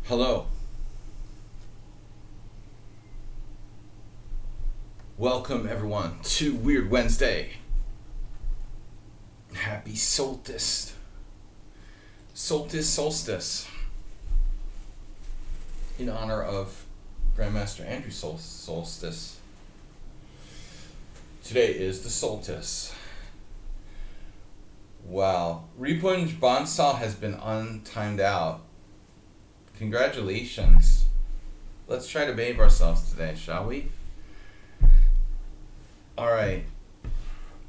Hello. Welcome everyone to Weird Wednesday. Happy Solstice. Solstice. In honor of Grandmaster Andrew Solstice. Today is the Solstice. Wow. Repunj Bansal has been untimed out. Congratulations. Let's try to behave ourselves today, shall we? Alright.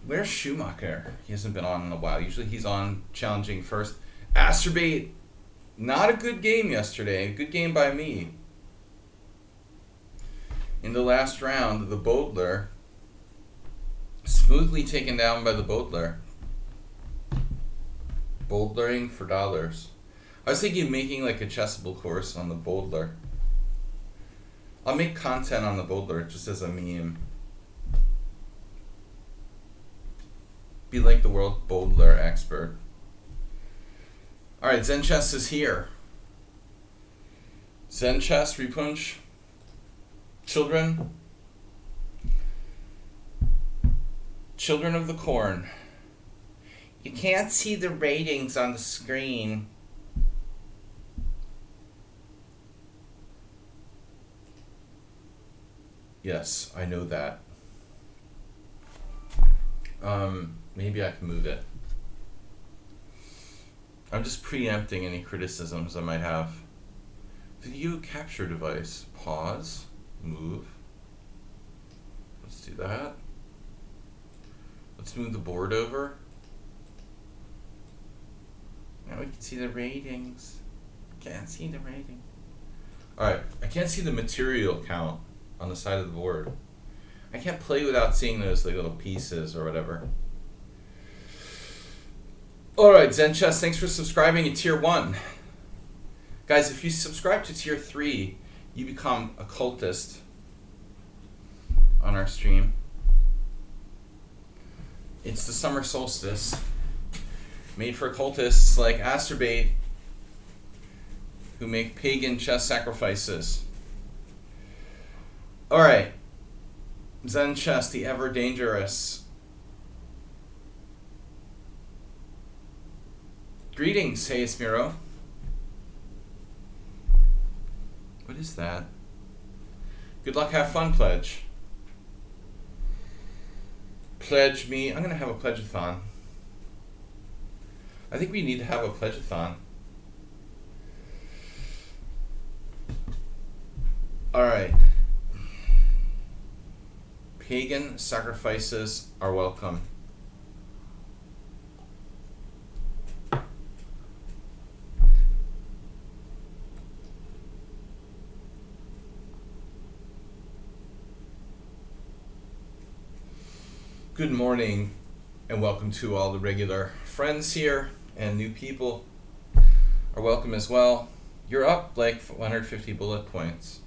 Where's Schumacher? He hasn't been on in a while. Usually he's on challenging first. Asterbait. Not a good game yesterday. Good game by me. In the last round, the Bodler smoothly taken down by the Bodler. Bodlering for dollars. I was thinking of making like a chessable course on the Bodler. I'll make content on the Bodler just as a meme. Be like the world Bodler expert. Alright, Zen Chess is here. Zen Chess, Repunj. Children of the Corn. You can't see the ratings on the screen. Yes, I know that. Maybe I can move it. I'm just preempting any criticisms I might have. Video capture device. Pause. Move. Let's do that. Let's move the board over. Now we can see the ratings. Can't see the rating. Alright, I can't see the material count on the side of the board. I can't play without seeing those like little pieces or whatever. Alright, Zen Chess, thanks for subscribing in Tier 1. Guys, if you subscribe to Tier 3, you become a cultist on our stream. It's the summer solstice. Made for cultists like Asterbait, who make pagan chess sacrifices. Alright. Zen Chess, the ever dangerous. Greetings, hey Esmiro. What is that? Good luck, have fun, pledge. Pledge me. I'm going to have a pledge-a-thon. I think we need to have a pledge-a-thon. Alright. Pagan sacrifices are welcome. Good morning and welcome to all the regular friends here, and new people are welcome as well. You're up like 150 bullet points.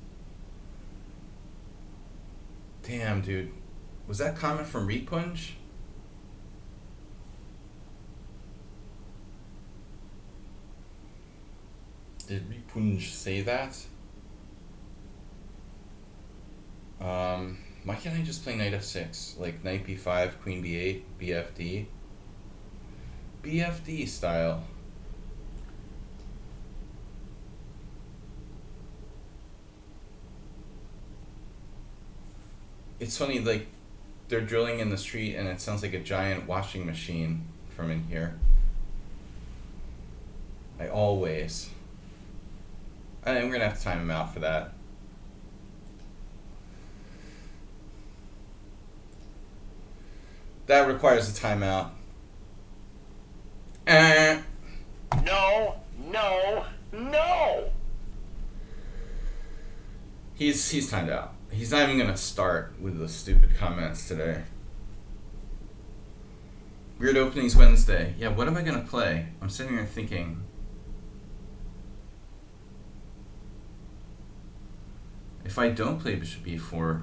Damn, dude. Was that comment from Repunj? Did Repunj say that? Why can't I just play knight f6? Like knight b5, queen b8, BFD? BFD style. It's funny, like, they're drilling in the street and it sounds like a giant washing machine from in here. I'm gonna have to time him out for that. That requires a timeout. No. He's timed out. He's not even gonna start with the stupid comments today. Weird openings Wednesday. Yeah, what am I gonna play? I'm sitting here thinking. If I don't play bishop b4,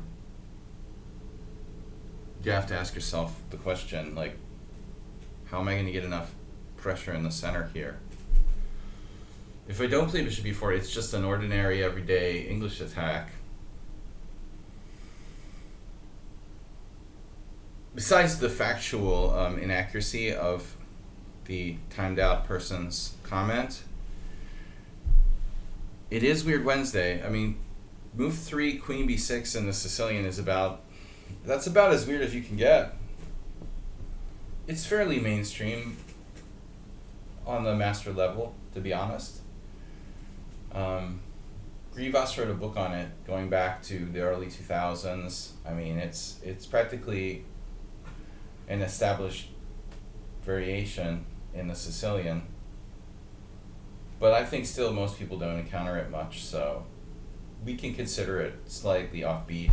you have to ask yourself the question, like, how am I going to get enough pressure in the center here? If I don't play bishop b4, it's just an ordinary everyday English attack. Besides the factual inaccuracy of the timed out person's comment, it is Weird Wednesday. I mean, move 3, queen b6 in the Sicilian is that's about as weird as you can get. It's fairly mainstream on the master level, to be honest. Grivas wrote a book on it going back to the early 2000s. I mean, it's practically an established variation in the Sicilian, but I think still most people don't encounter it much, so we can consider it slightly offbeat.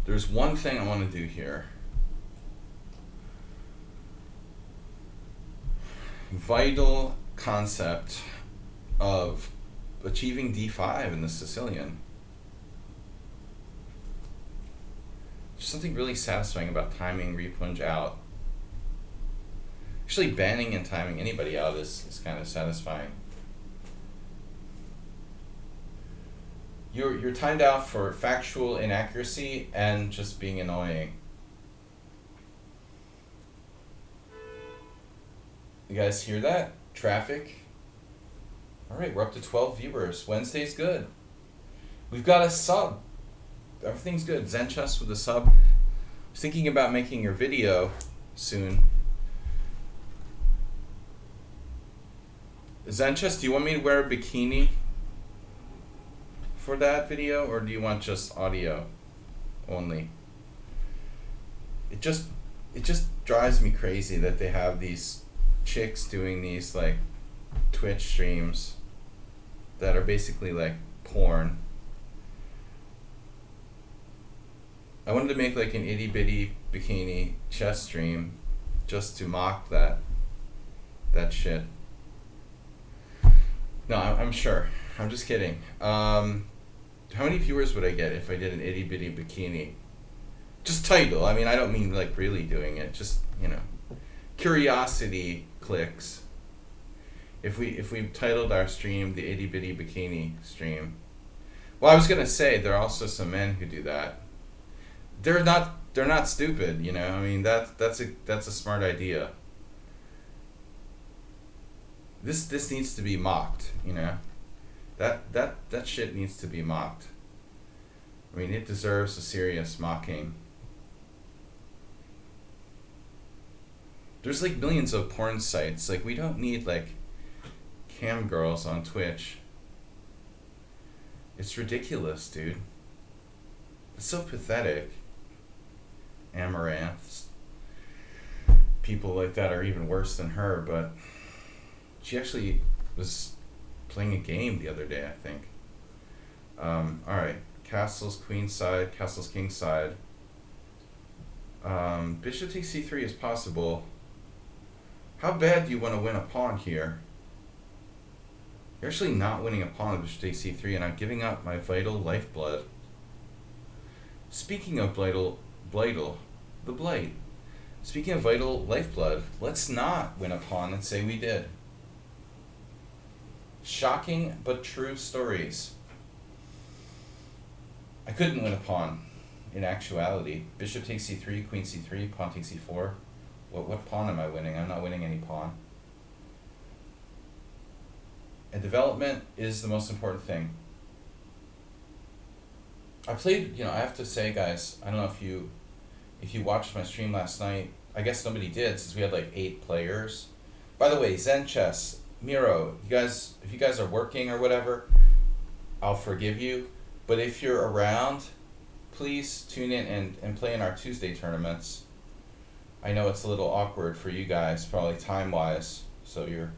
There's one thing I want to do here. Vital concept of achieving d5 in the Sicilian. There's something really satisfying about timing repunge out. Actually, banning and timing anybody out is kind of satisfying. You're timed out for factual inaccuracy and just being annoying. You guys hear that? Traffic? Alright, we're up to 12 viewers. Wednesday's good. We've got a sub. Everything's good. Zen Chess with a sub. I was thinking about making your video soon. Zen Chess, do you want me to wear a bikini for that video, or do you want just audio only? It just drives me crazy that they have these chicks doing these like Twitch streams that are basically like porn. I wanted to make like an itty bitty bikini chess stream just to mock that shit. No, I'm sure. I'm just kidding. How many viewers would I get if I did an itty bitty bikini? Just title. I mean, I don't mean like really doing it. Just, you know, curiosity clicks. If we titled our stream the itty bitty bikini stream. Well, I was gonna say there are also some men who do that. They're not stupid, you know. I mean, that's a smart idea. This needs to be mocked, you know. That shit needs to be mocked. I mean, it deserves a serious mocking. There's like millions of porn sites. Like, we don't need like cam girls on Twitch. It's ridiculous, dude. It's so pathetic. Amaranths. People like that are even worse than her, but she actually was playing a game the other day, I think. Alright. Castles queenside, castles kingside. Bishop takes c3 is possible. How bad do you want to win a pawn here? You're actually not winning a pawn with bishop takes c3, and I'm giving up my vital lifeblood. Speaking of the blight. Speaking of vital lifeblood, let's not win a pawn and say we did. Shocking but true stories. I couldn't win a pawn in actuality. Bishop takes c3, queen c3, pawn takes c4. What pawn am I winning? I'm not winning any pawn. And development is the most important thing. I played, you know, I have to say, guys, I don't know if you watched my stream last night. I guess nobody did, since we had like 8 players. By the way, Zen Chess, Miro, if you guys are working or whatever, I'll forgive you. But if you're around, please tune in and play in our Tuesday tournaments. I know it's a little awkward for you guys, probably time-wise, so you're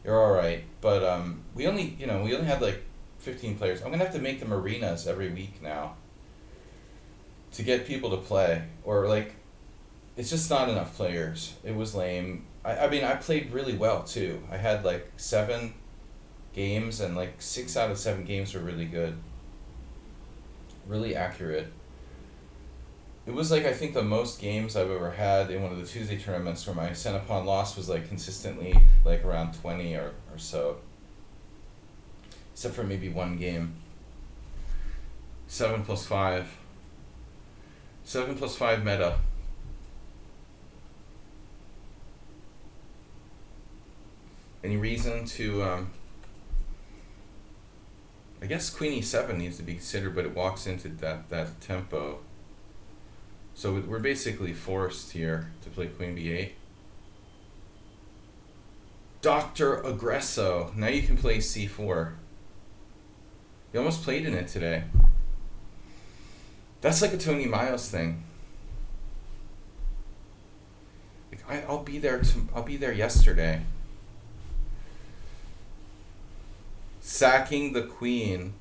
all right. But we only had like 15 players. I'm gonna have to make them arenas every week now to get people to play, or like, it's just not enough players. It was lame. I mean, I played really well too. I had like 7 games, and like 6 out of 7 games were really good, really accurate. It was like I think the most games I've ever had in one of the Tuesday tournaments where my center pawn loss was like consistently like around 20 or so. Except for maybe one game. 7 plus 5. 7 plus 5 meta. Any reason to, I guess Queen E7 needs to be considered, but it walks into that tempo. So we're basically forced here to play Queen B8. Dr. Aggresso. Now you can play C4. You almost played in it today. That's like a Tony Miles thing. Like I'll be there yesterday. Sacking the queen.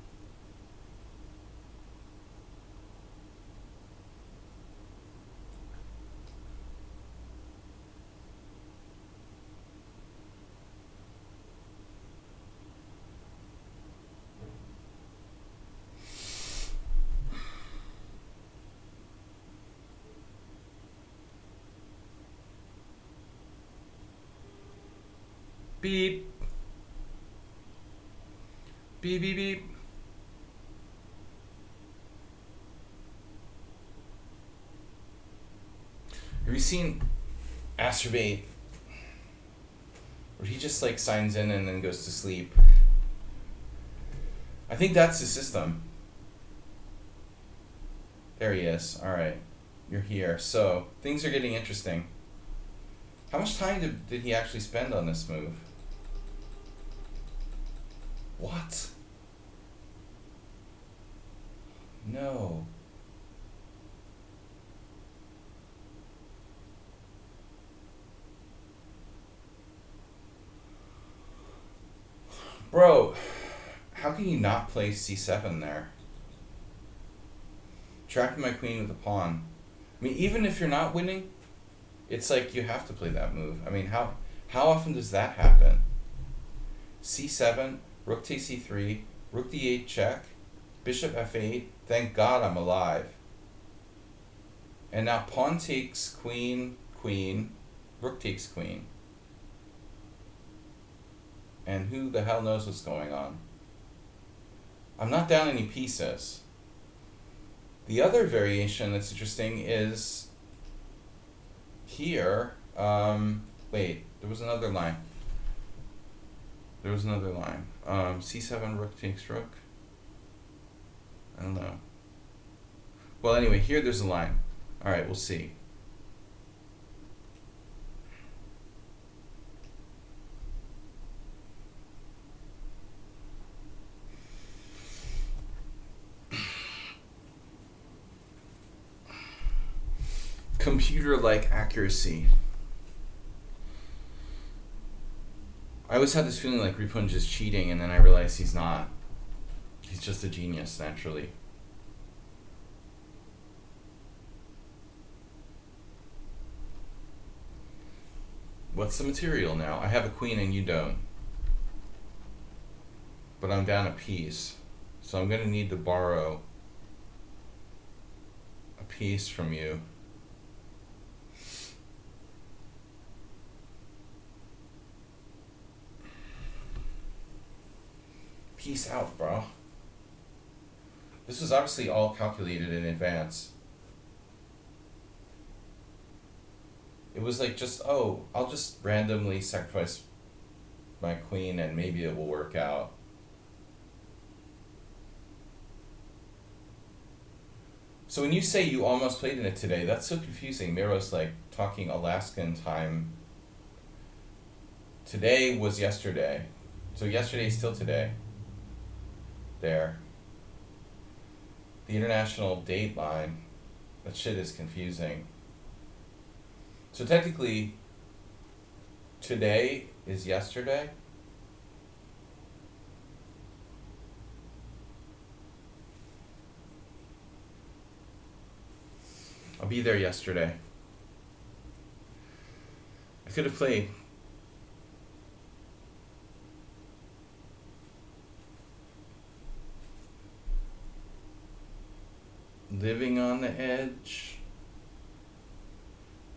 Beep. Beep, beep, beep. Have you seen Astrobate? Where he just like signs in and then goes to sleep. I think that's the system. There he is. Alright. You're here. So, things are getting interesting. How much time did he actually spend on this move? What? No. Bro, how can you not play C7 there? Trapping my queen with a pawn. I mean, even if you're not winning, it's like you have to play that move. I mean, how often does that happen? C7, rook takes C3, rook D8 check, bishop F8, thank God I'm alive. And now pawn takes queen, queen, rook takes queen. And who the hell knows what's going on? I'm not down any pieces. The other variation that's interesting is here. Wait, there was another line. C7, rook takes rook. I don't know. Well, anyway, here there's a line. All right, we'll see. Computer-like accuracy. I always had this feeling like Ripunj is cheating, and then I realized he's not. He's just a genius, naturally. What's the material now? I have a queen and you don't. But I'm down a piece. So I'm going to need to borrow a piece from you. Peace out, bro. This was obviously all calculated in advance. It was like just, oh, I'll just randomly sacrifice my queen and maybe it will work out. So when you say you almost played in it today, that's so confusing. Miro's like talking Alaskan time. Today was yesterday. So yesterday is still today. There. The international date line. That shit is confusing. So technically, today is yesterday. I'll be there yesterday. I could have played. Living on the edge.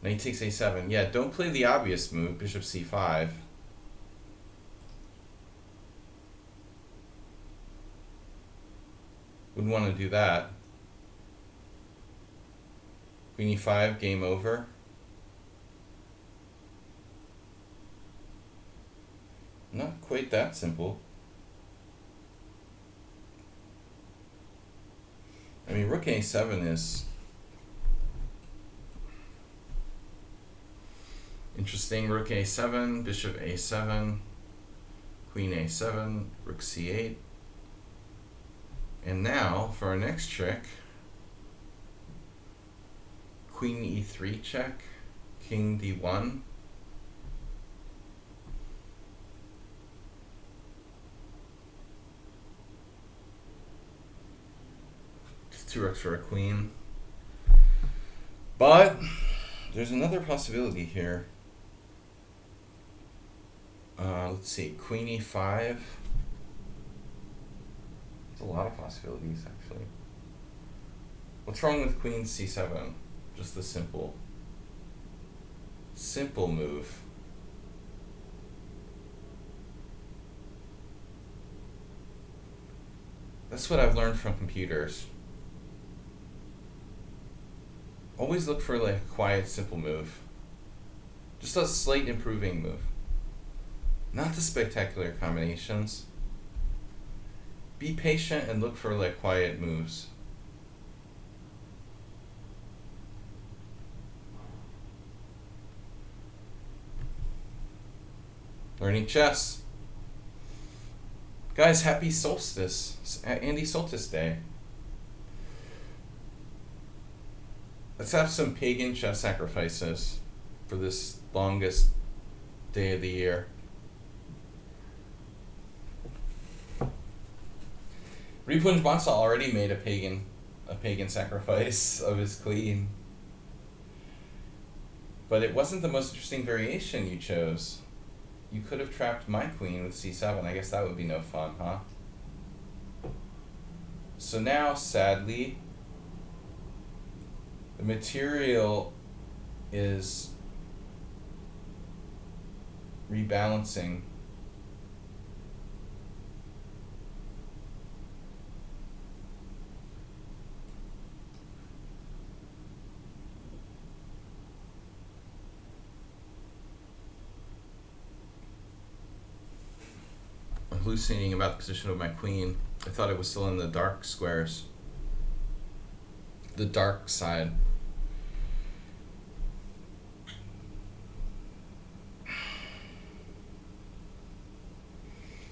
Knight takes a7. Yeah, don't play the obvious move, bishop c5. Wouldn't want to do that. Queen e5, game over. Not quite that simple. I mean, rook a7 is interesting. Rook a7, bishop a7, queen a7, rook c8. And now, for our next trick, queen e3 check, king d1. Just 2 rooks for a queen. But there's another possibility here. Let's see, queen e5. There's a lot of possibilities, actually. What's wrong with queen c7? Just the simple move. That's what I've learned from computers. Always look for like a quiet, simple move. Just a slight improving move. Not the spectacular combinations. Be patient and look for like quiet moves. Learning chess. Guys, happy Solstice. Andy Solstice Day. Let's have some pagan chess sacrifices for this longest day of the year. Ripunj Bansa already made a pagan sacrifice of his queen. But it wasn't the most interesting variation you chose. You could have trapped my queen with c7. I guess that would be no fun, huh? So now, sadly, the material is rebalancing. I'm hallucinating about the position of my queen. I thought it was still in the dark squares. The dark side.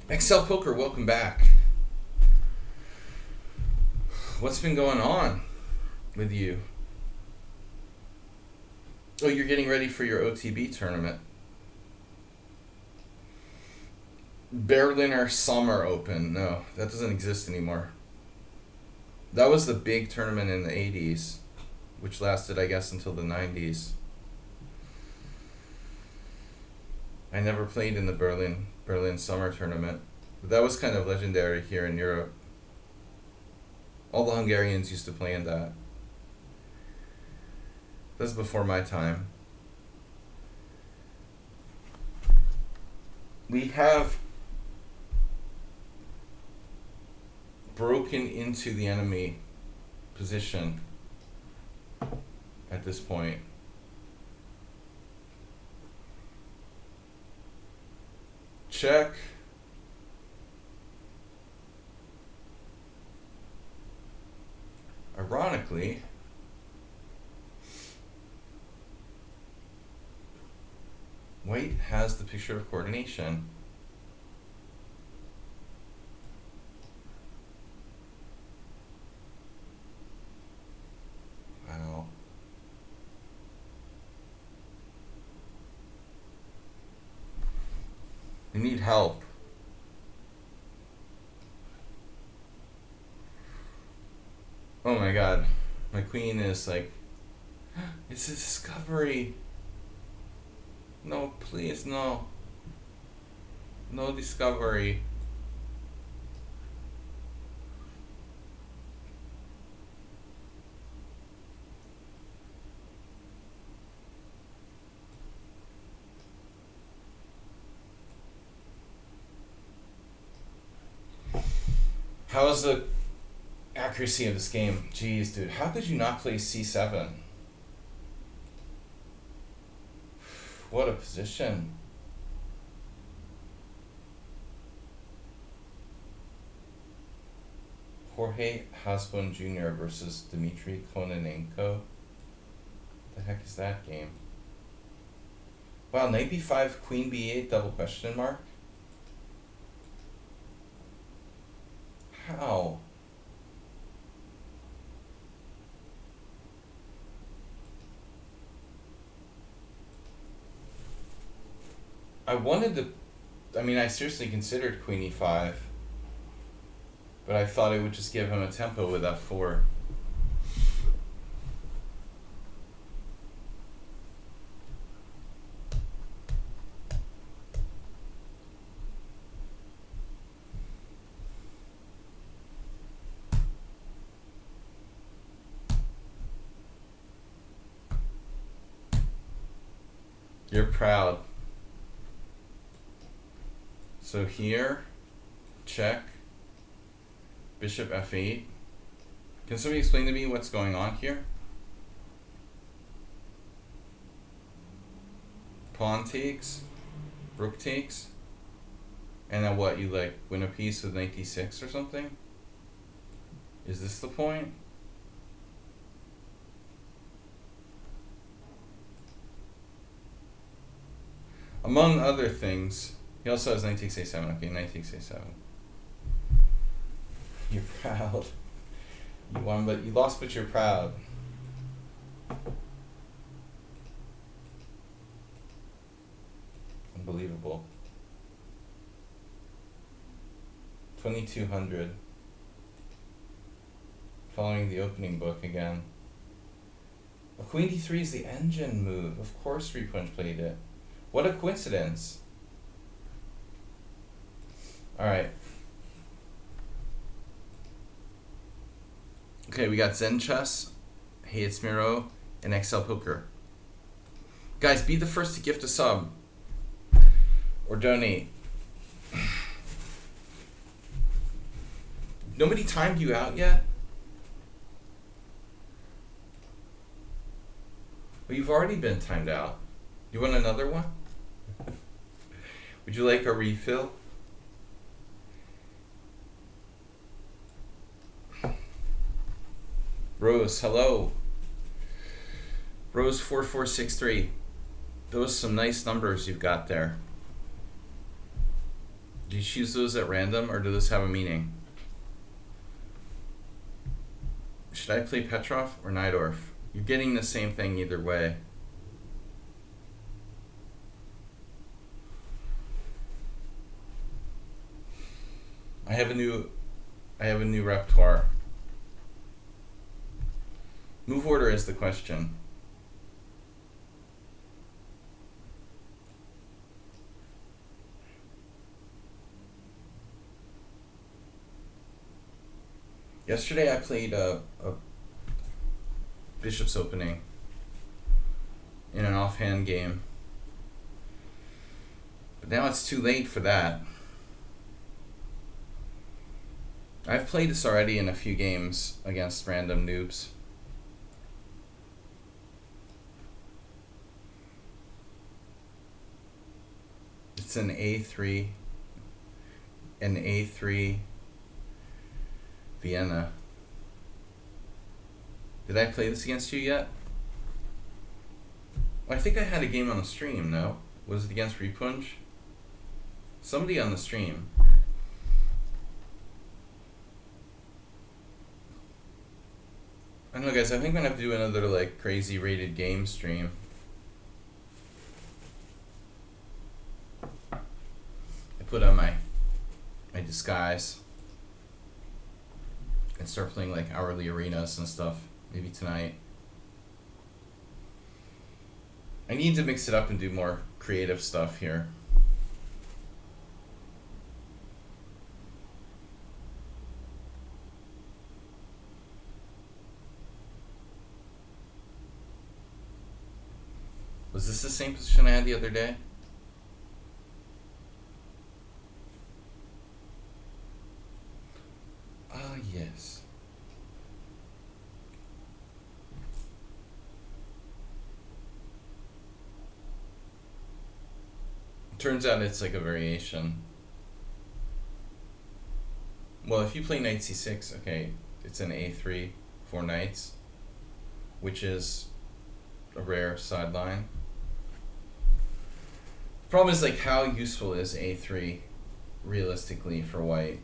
Excel Poker, welcome back. What's been going on with you? Oh, you're getting ready for your OTB tournament. Berliner Summer Open. No, that doesn't exist anymore. That was the big tournament in the 80s, which lasted, I guess, until the 90s. I never played in the Berlin Summer Tournament. But that was kind of legendary here in Europe. All the Hungarians used to play in that. That's before my time. We have broken into the enemy position at this point. Check. Ironically, white has the picture of coordination. Wow. We need help. Oh my god. My queen is like, it's a discovery. No, please, no. No discovery. How is the accuracy of this game? Jeez, dude. How could you not play c7? What a position. Jorge Hasbun Jr. versus Dmitry Kononenko. The heck is that game? Wow, knight b5, queen b8, double question mark? How? I wanted to, I seriously considered queen e5, but I thought it would just give him a tempo with f4. You're proud. So here, check, bishop f8. Can somebody explain to me what's going on here? Pawn takes, rook takes, and then what, you like win a piece with knight d6 or something? Is this the point? Among other things, he also has knight takes a7. Okay, knight takes a7. You're proud. You won, but you lost, but you're proud. Unbelievable. 2200. Following the opening book again. A queen d3 is the engine move. Of course Repunch played it. What a coincidence. Alright. Okay, we got Zen Chess, Hey It's Miro, and XL Poker. Guys, be the first to gift a sub. Or donate. Nobody timed you out yet? Well, you've already been timed out. You want another one? Would you like a refill? Rose, hello. Rose 4463. Those are some nice numbers you've got there. Do you choose those at random or do those have a meaning? Should I play Petrov or Najdorf? You're getting the same thing either way. I have a new repertoire. Move order is the question. Yesterday I played a bishop's opening in an offhand game. But now it's too late for that. I've played this already in a few games against random noobs. It's an A3, Vienna. Did I play this against you yet? Well, I think I had a game on the stream, no? Was it against Repunch? Somebody on the stream. I don't know, guys, I think I'm gonna have to do another like crazy rated game stream. I put on my disguise and start playing like hourly arenas and stuff, maybe tonight. I need to mix it up and do more creative stuff here. Was this the same position I had the other day? Turns out it's like a variation. Well, if you play knight c6, okay, it's an a3, 4 knights, which is a rare sideline. Problem is, like, how useful is a3 realistically for white?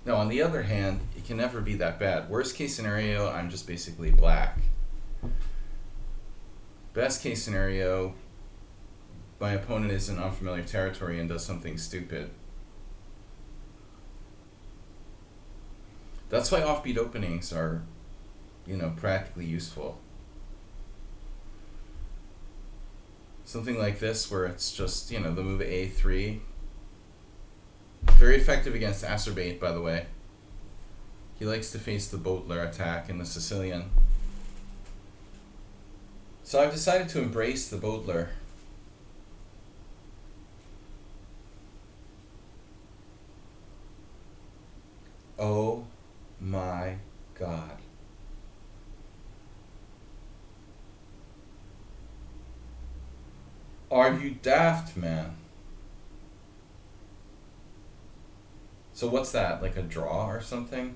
Now, on the other hand, it can never be that bad. Worst case scenario, I'm just basically black. Best case scenario, my opponent is in unfamiliar territory and does something stupid. That's why offbeat openings are, practically useful. Something like this where it's just, the move a3. Very effective against acerbate, by the way. He likes to face the Boatler attack in the Sicilian. So I've decided to embrace the Boatler. Oh my God. Are you daft, man? So what's that, like a draw or something?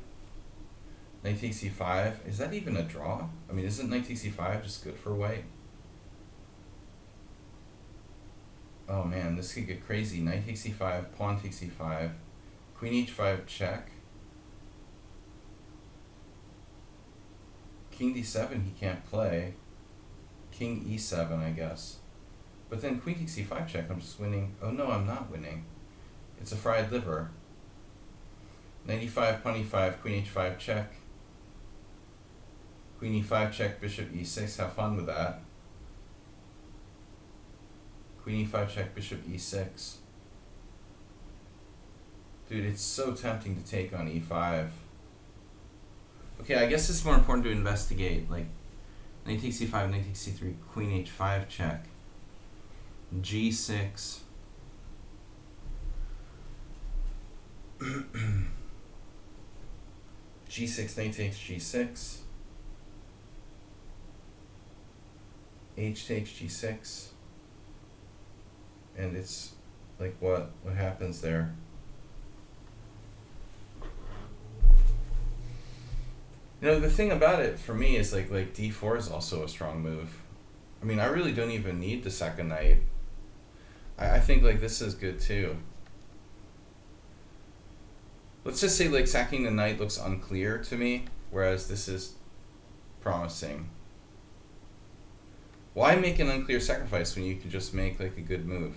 Knight takes c5. Is that even a draw? I mean, isn't knight takes c5 just good for white? Oh man, this could get crazy. Knight takes c5, pawn takes c5, queen h5 check. King d7 he can't play. King e7, I guess. But then queen takes c5 check, I'm just winning. Oh no, I'm not winning. It's a fried liver. Knight e5, pawn e5, queen h5 check. Queen e5 check, bishop e6, have fun with that. Queen e5 check, bishop e6. Dude, it's so tempting to take on e5. Okay, I guess it's more important to investigate, like, knight takes c5, knight takes c3, queen h5 check. g6. g6, knight takes g6. H takes g6. And it's like what happens there? The thing about it for me is like d4 is also a strong move. I mean, I really don't even need the second knight. I think like this is good too. Let's just say like sacking the knight looks unclear to me, whereas this is promising. Why make an unclear sacrifice when you can just make like a good move?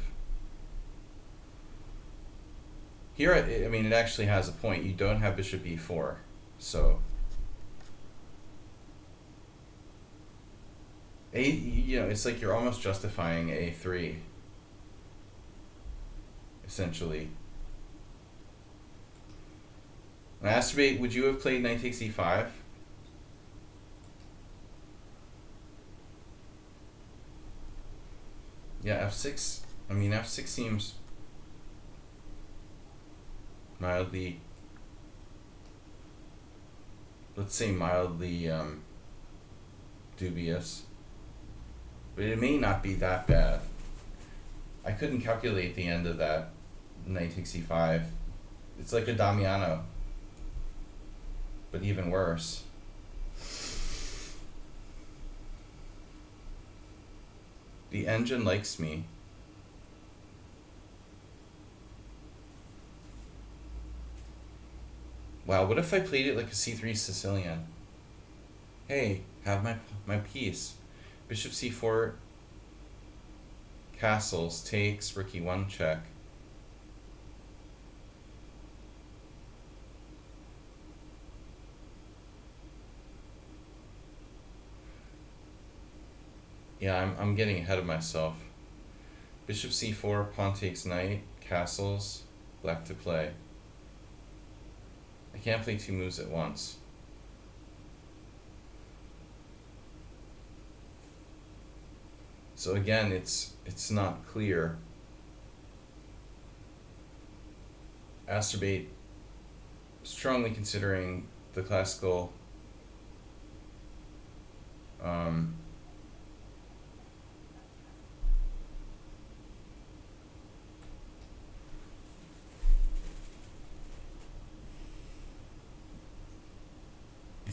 Here, I mean, it actually has a point. You don't have bishop e4, so it's like you're almost justifying a3, essentially. Masturbate, would you have played knight takes e5? Yeah, f6. I mean, f6 seems mildly, let's say mildly dubious. But it may not be that bad. I couldn't calculate the end of that knight takes e5. It's like a Damiano, but even worse. The engine likes me. Wow, what if I played it like a c3 Sicilian? Hey, have my piece. Bishop c4, castles, takes, rook e1 check. Yeah, I'm getting ahead of myself. Bishop c4, pawn takes knight, castles, black to play. I can't play two moves at once. So again, it's not clear. Asterbate strongly considering the classical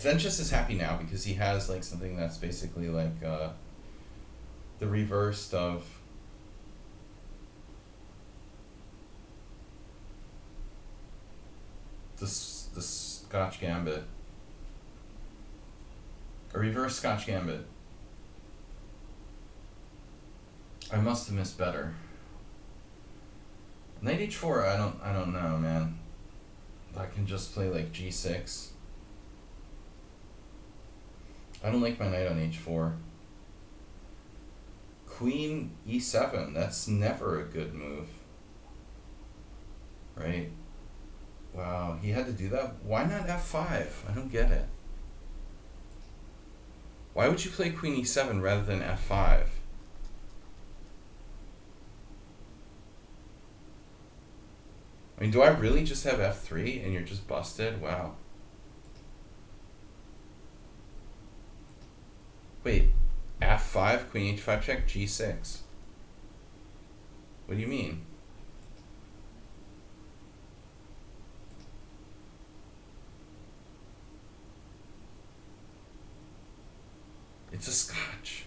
Zenchus is happy now because he has like something that's basically like the reverse of the Scotch Gambit. A reverse Scotch Gambit. I must have missed better. Knight h4, I don't know, man. I can just play like g6. I don't like my knight on h4. Queen e7, that's never a good move. Right? Wow, he had to do that? Why not f5? I don't get it. Why would you play queen e7 rather than f5? I mean, do I really just have f3 and you're just busted? Wow. Wait, f5, queen h5 check, g6. What do you mean? It's a Scotch.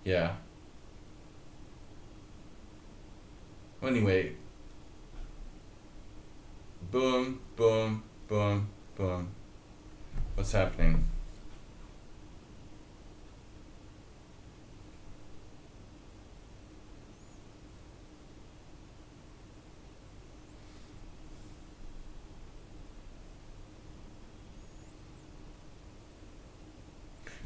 Yeah. Well, anyway. Boom, boom, boom, boom. What's happening?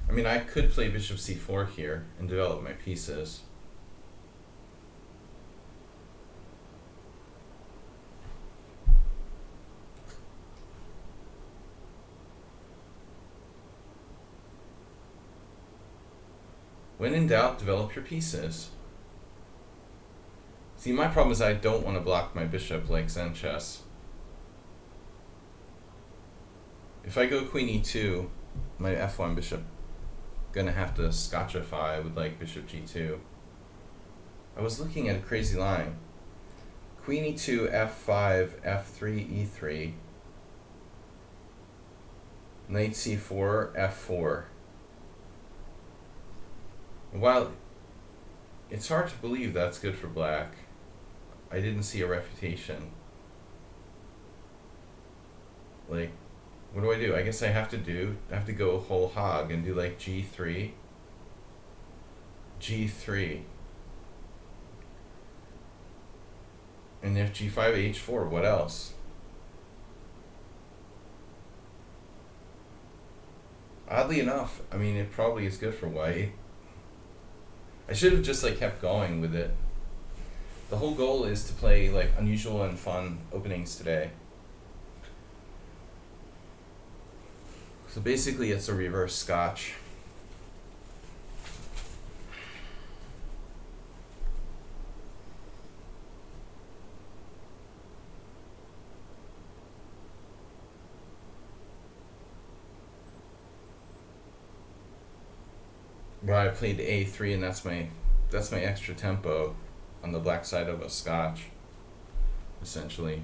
I mean, I could play bishop c4 here and develop my pieces. When in doubt, develop your pieces. See, my problem is I don't want to block my bishop like Zenchess. If I go queen e2, my f1 bishop gonna have to Scotchify with like bishop g2. I was looking at a crazy line. Queen e2, f5, f3, e3. Knight c4, f4. While it's hard to believe that's good for black, I didn't see a refutation. Like, what do? I guess I have to go whole hog and do like g3, g3. And if g5, h4, what else? Oddly enough, I mean, it probably is good for white. I should have just like kept going with it. The whole goal is to play like unusual and fun openings today. So basically it's a reverse Scotch. Where I played a3 and that's my extra tempo on the black side of a Scotch, essentially.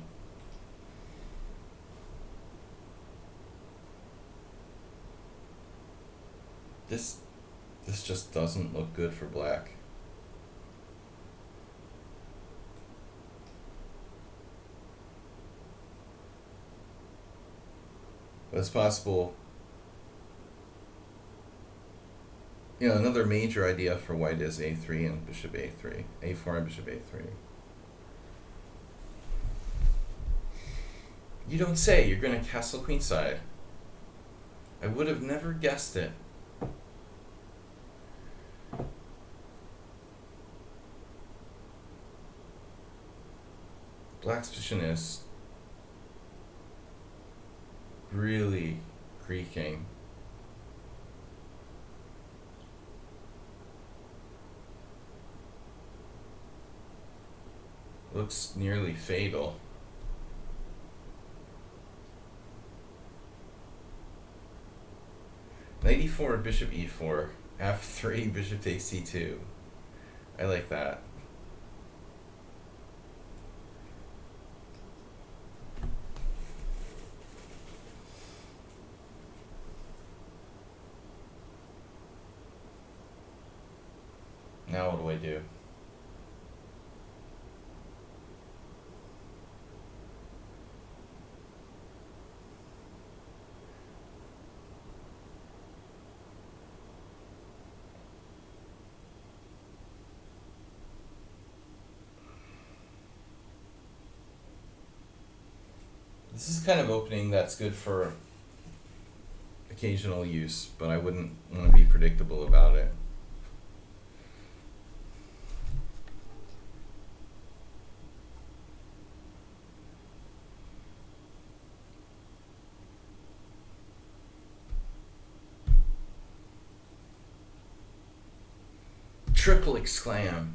This just doesn't look good for black. But it's possible. You know, another major idea for white is a3 and bishop a3, a4 and bishop a3. You don't say, you're going to castle queenside. I would have never guessed it. Black's position is really creaking. Looks nearly fatal. Knight e4, bishop e4. F3, bishop takes C2. I like that. Now what do I do? This is kind of opening that's good for occasional use, but I wouldn't want to be predictable about it. Triple exclam.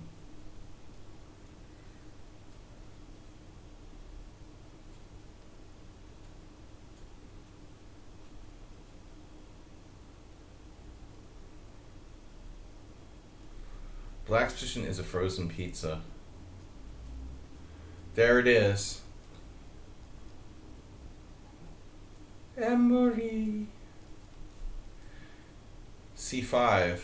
Black's position is a frozen pizza. There it is. Emery. C5.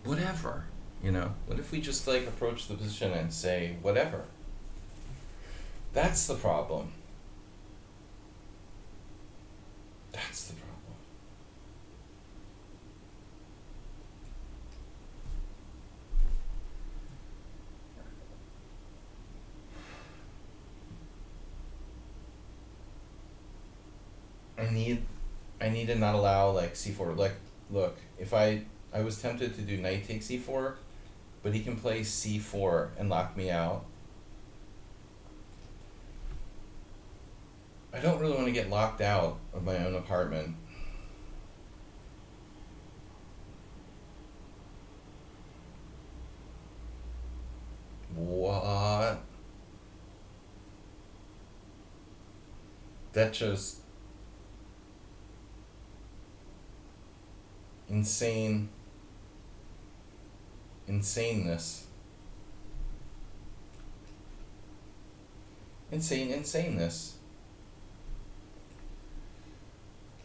Whatever, you know? What if we just like approach the position and say whatever? That's the problem. That's the problem. I need to not allow like c4. Like, look, if I was tempted to do knight takes c4, but he can play c4 and lock me out. I don't really want to get locked out of my own apartment. What? That just insaneness. Insaneness.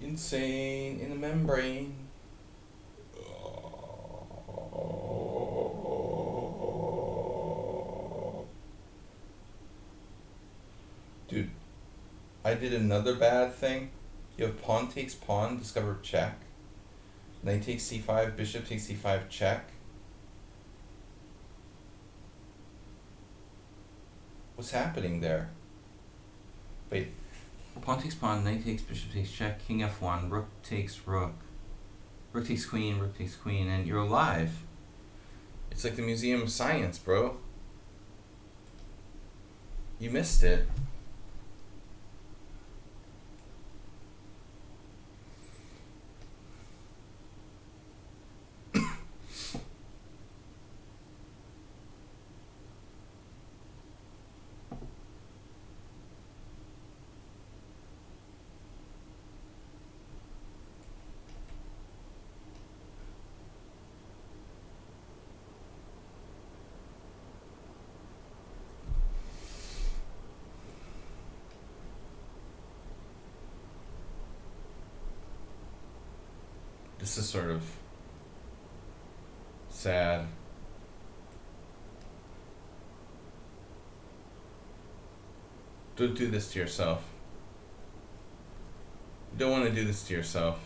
Insane in the membrane. Dude, I did another bad thing. You have pawn takes pawn, discover check. Knight takes c5, bishop takes c5, check. What's happening there? Wait. Pawn takes pawn, knight takes bishop takes check, king f1, rook takes rook. Rook takes queen, and you're alive. It's like the Museum of Science, bro. You missed it. This is sort of sad. Don't do this to yourself. You don't want to do this to yourself.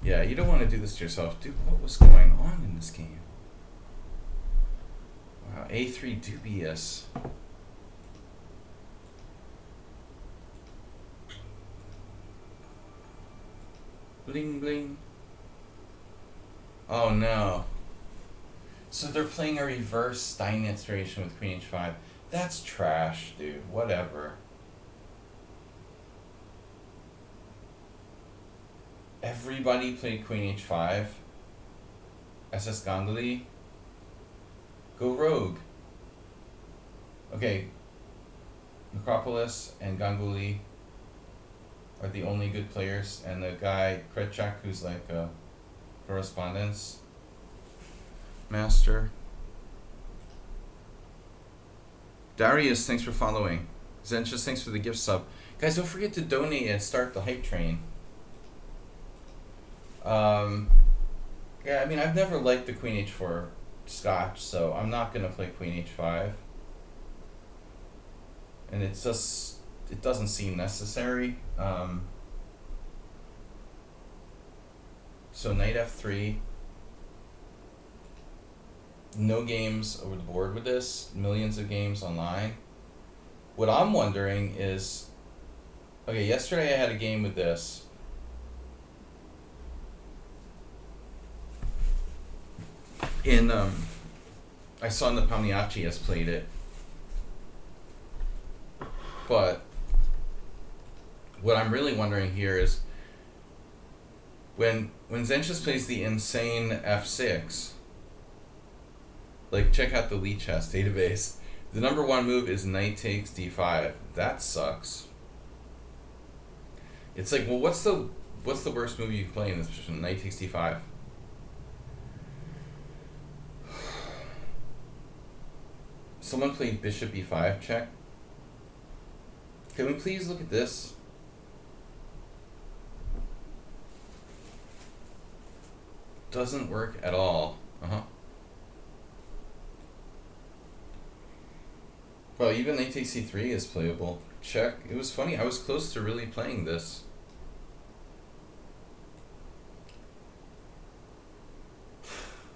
Yeah, you don't want to do this to yourself. Dude, what was going on in this game? Wow, A3 dubious. Bling bling. Oh no. So they're playing a reverse Stein inspiration with Queen H5. That's trash, dude. Whatever. Everybody played Queen H5. SS Ganguly. Go rogue. Okay. Necropolis and Ganguly are the only good players, and the guy Kretchak, who's like a correspondence master. Darius, thanks for following. Zenchus, thanks for the gift sub. Guys, don't forget to donate and start the hype train. Yeah, I mean, I've never liked the Queen H4 Scotch, so I'm not going to play Queen H5. And it's just, it doesn't seem necessary. So Knight F3. No games over the board with this. Millions of games online. What I'm wondering is, okay, yesterday I had a game with this. I saw Nepomniachtchi has played it. But what I'm really wondering here is when Zenchus plays the insane F6, like check out the lichess database. The number one move is knight takes d5. That sucks. It's like, well, what's the worst move you can play in this position? Knight takes d5. Someone played bishop e5 check. Can we please look at this? Doesn't work at all. Well, even knight takes c3 is playable. Check. It was funny. I was close to really playing this.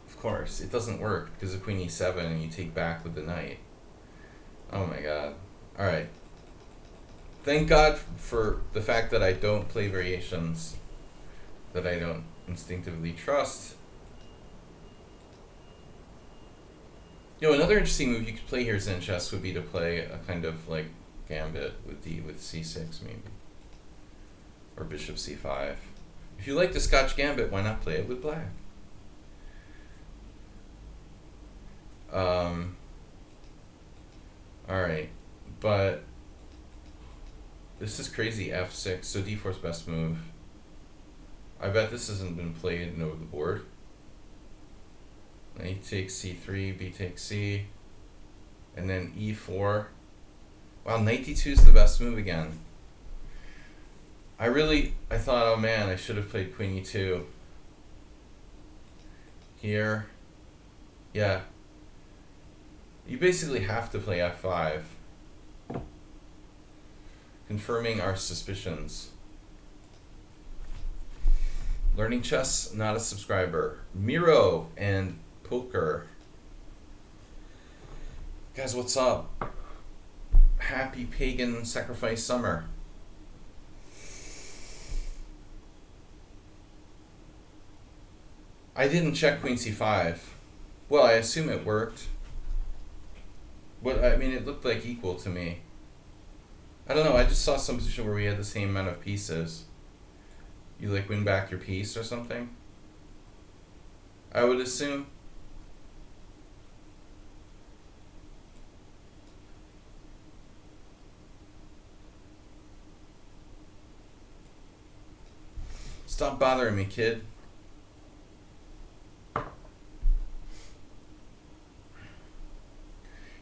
Of course, it doesn't work because of queen e7 and you take back with the knight. Oh my god. Alright. Thank God for the fact that I don't play variations that I don't instinctively trust. You know, another interesting move you could play here, Zenchess, would be to play a kind of like gambit with c6 maybe. Or bishop c5. If you like the Scotch gambit, why not play it with black? Alright, but this is crazy. F6, so d4's best move. I bet this hasn't been played over the board. Knight takes c3, b takes c, and then e4. Wow, knight d2 is the best move again. I thought, oh man, I should have played queen e2. Here, yeah. You basically have to play f5. Confirming our suspicions. Learning Chess, not a subscriber. Miro and Poker. Guys, what's up? Happy Pagan Sacrifice Summer. I didn't check queen c5. Well, I assume it worked. I mean, it looked like equal to me. I don't know, I just saw some position where we had the same amount of pieces. You like win back your piece or something? I would assume. Stop bothering me, kid.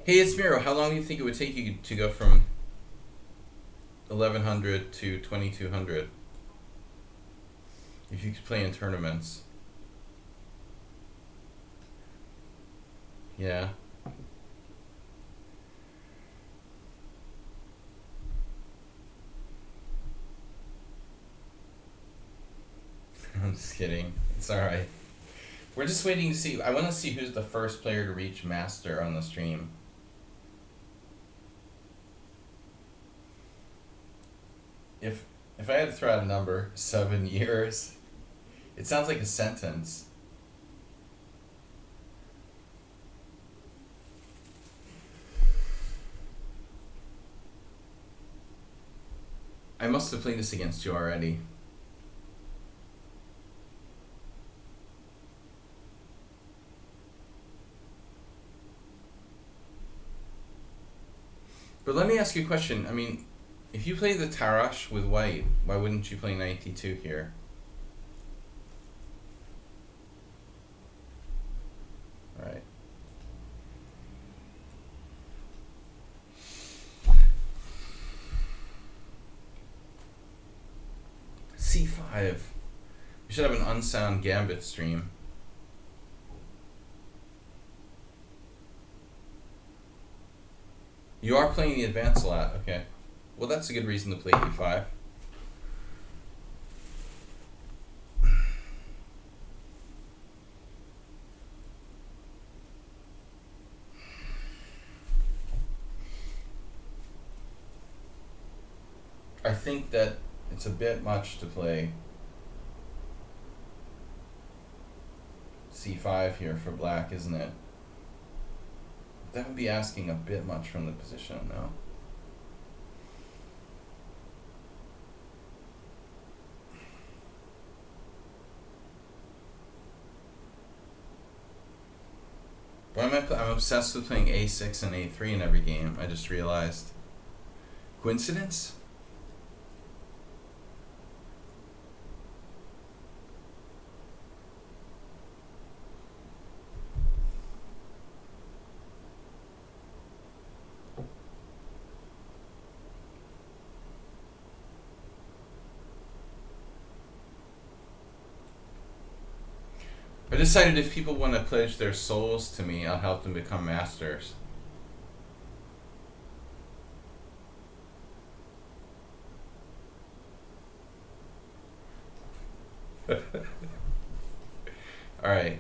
Hey, it's Miro. How long do you think it would take you to go from 1100 to 2200? If you could play in tournaments. Yeah. I'm just kidding. It's alright. We're just waiting to see. I want to see who's the first player to reach master on the stream. If I had to throw out a number, 7 years. It sounds like a sentence. must have played this against you already. But let me ask you a question. I mean, if you play the Tarash with white, why wouldn't you play knight d2 here? Alright. c5. We should have an unsound gambit stream. You are playing the advance a lot, okay. Well, that's a good reason to play e5. I think that it's a bit much to play c5 here for black, isn't it? That would be asking a bit much from the position, no? Why am I'm obsessed with playing a6 and a3 in every game, I just realized. Coincidence? I decided if people want to pledge their souls to me, I'll help them become masters. Alright.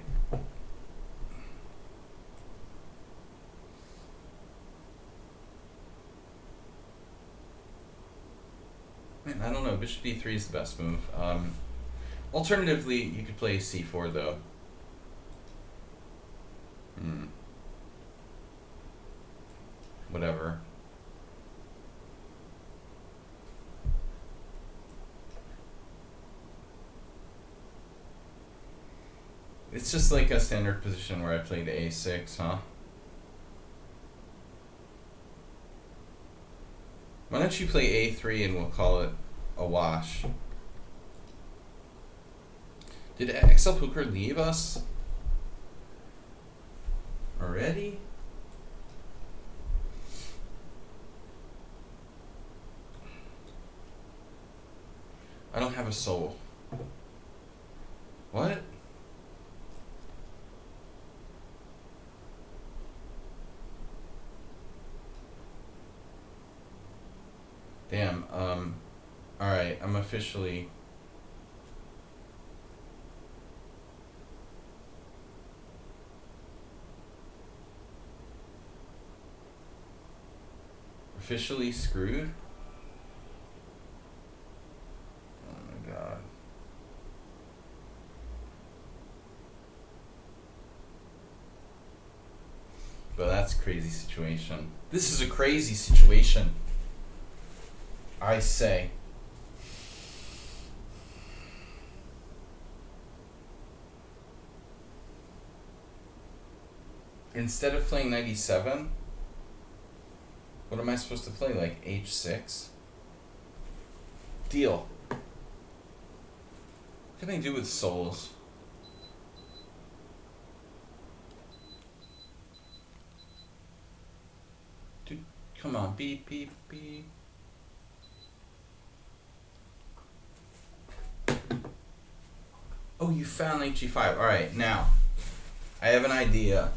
Man, I don't know. Bishop d3 is the best move. Alternatively, you could play c4 though. Whatever. It's just like a standard position where I played a6, huh? Why don't you play a3 and we'll call it a wash? Did XL Hooker leave us already? I don't have a soul. What? Damn, alright, I'm officially... officially screwed? Oh my god. But that's a crazy situation. This is a crazy situation. I say. Instead of playing 97, what am I supposed to play? Like h6? Deal. What can I do with souls? Dude, come on. Beep, beep, beep. Oh, you found HG5. Alright, now, I have an idea.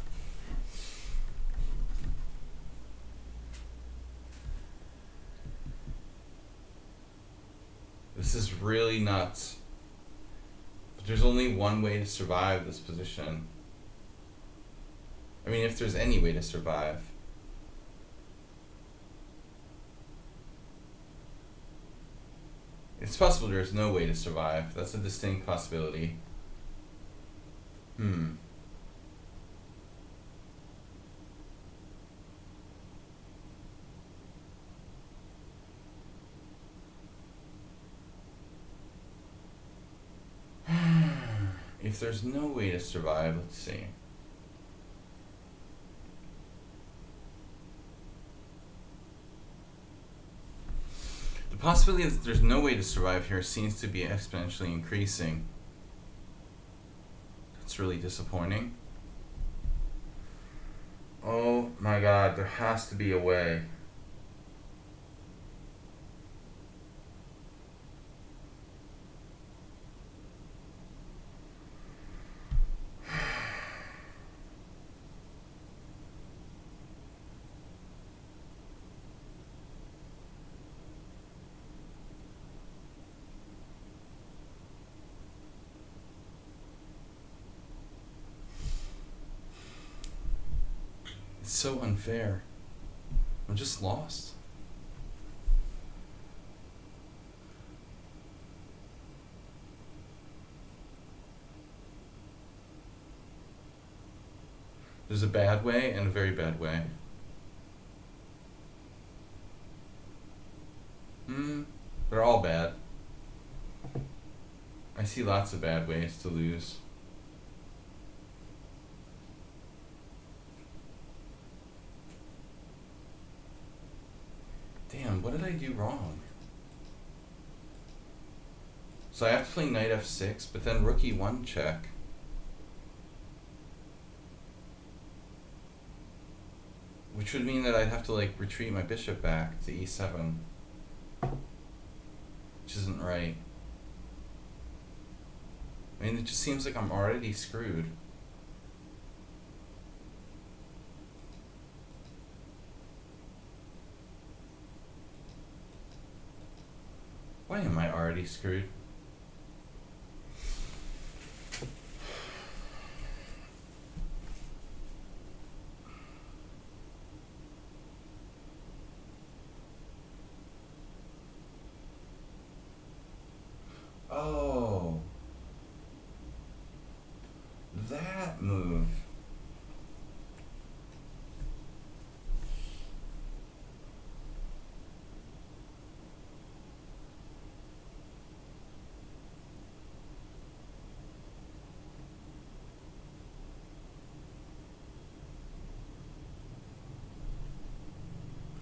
This is really nuts. But there's only one way to survive this position. I mean, if there's any way to survive. It's possible there's no way to survive. That's a distinct possibility. if there's no way to survive, let's see. The possibility that there's no way to survive here seems to be exponentially increasing. That's really disappointing. Oh my god, there has to be a way. It's so unfair. I'm just lost. There's a bad way and a very bad way. They're all bad. I see lots of bad ways to lose. Damn, what did I do wrong? So I have to play knight f6, but then rook e1 check. Which would mean that I'd have to like retreat my bishop back to e7. Which isn't right. I mean, it just seems like I'm already screwed. Why am I already screwed? Oh. That move.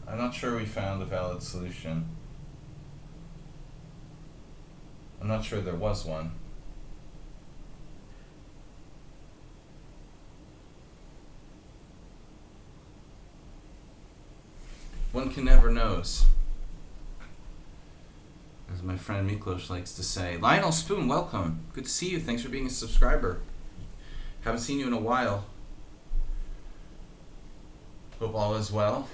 I'm not sure we found a valid solution. I'm not sure there was one. One can never knows. As my friend Miklos likes to say. Lionel Spoon, welcome. Good to see you. Thanks for being a subscriber. Haven't seen you in a while. Hope all is well.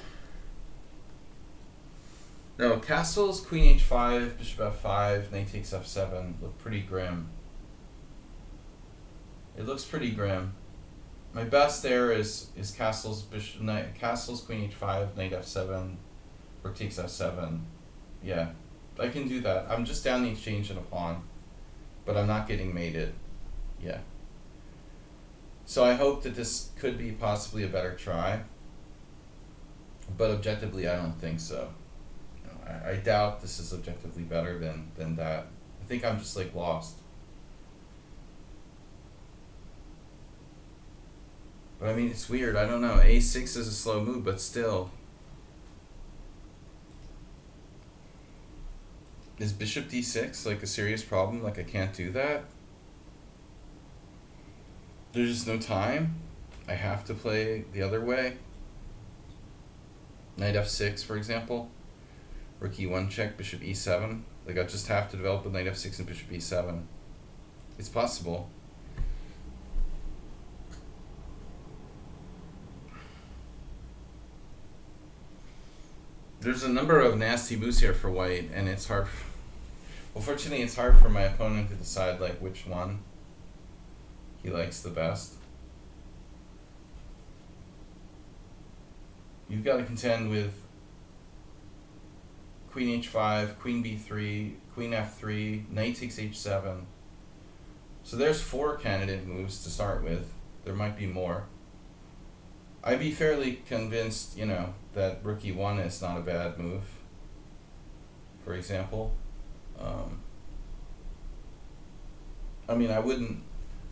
No, castles, queen h5, bishop f5, knight takes f7 look pretty grim. It looks pretty grim. My best there is castles, bishop, knight, castles, queen h5, knight f7, rook takes f7. Yeah, I can do that. I'm just down the exchange and a pawn, but I'm not getting mated. Yeah. So I hope that this could be possibly a better try, but objectively I don't think so. I doubt this is objectively better than that. I think I'm just like lost. But I mean, it's weird. I don't know. A6 is a slow move, but still. Is bishop d6 like a serious problem? Like I can't do that? There's just no time? I have to play the other way? Knight f6, for example? Rook e1 check, bishop e7. Like I just have to develop with knight f6 and bishop e7. It's possible. There's a number of nasty moves here for white, and it's hard. Well, fortunately, it's hard for my opponent to decide like which one he likes the best. You've got to contend with queen h5, queen b3, queen f3, knight takes h7. So there's 4 candidate moves to start with. There might be more. I'd be fairly convinced, you know, that rook e1 is not a bad move, for example. I mean, I wouldn't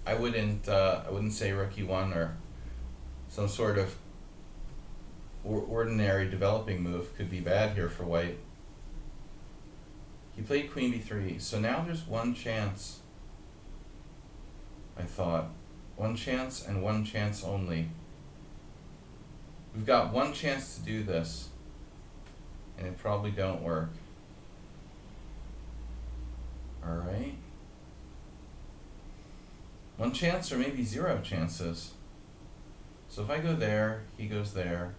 I wouldn't say rook e1 or some sort of ordinary developing move could be bad here for white. He played queen b3, so now there's one chance. I thought one chance and one chance only. We've got one chance to do this, and it probably don't work. All right. One chance or maybe zero chances. So if I go there, he goes there,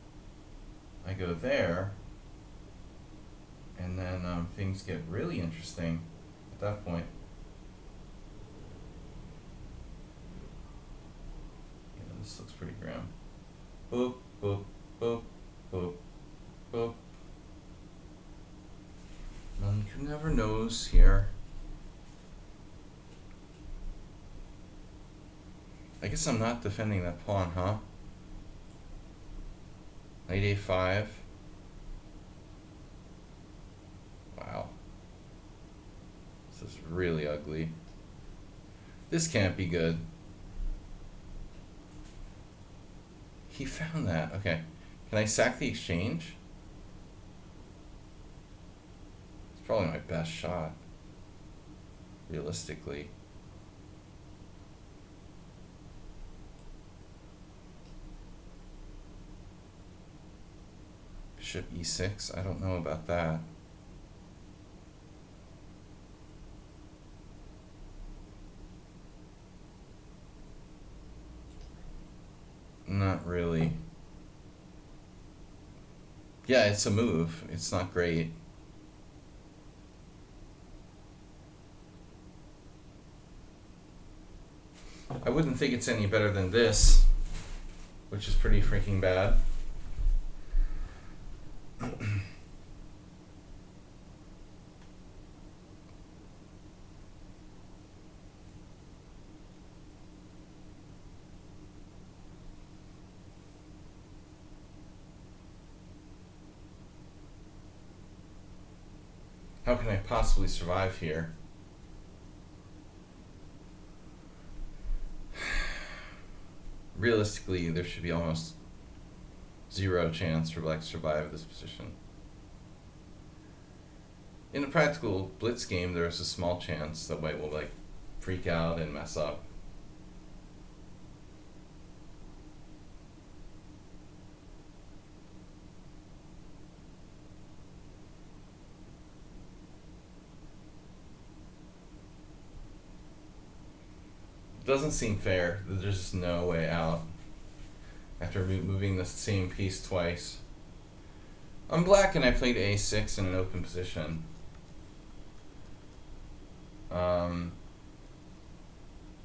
I go there, and then things get really interesting at that point. Yeah, this looks pretty grim. Boop, boop, boop, boop, boop. One never knows here. I guess I'm not defending that pawn, huh? Knight a5. Wow. This is really ugly. This can't be good. He found that. Okay. Can I sack the exchange? It's probably my best shot, realistically. Bishop e6, I don't know about that. Not really. Yeah, it's a move. It's not great. I wouldn't think it's any better than this, which is pretty freaking bad. How can I possibly survive here? Realistically, there should be almost zero chance for black to survive this position. In a practical blitz game, there's a small chance that white will like freak out and mess up. Doesn't seem fair. There's just no way out after moving the same piece twice. I'm black and I played a6 in an open position.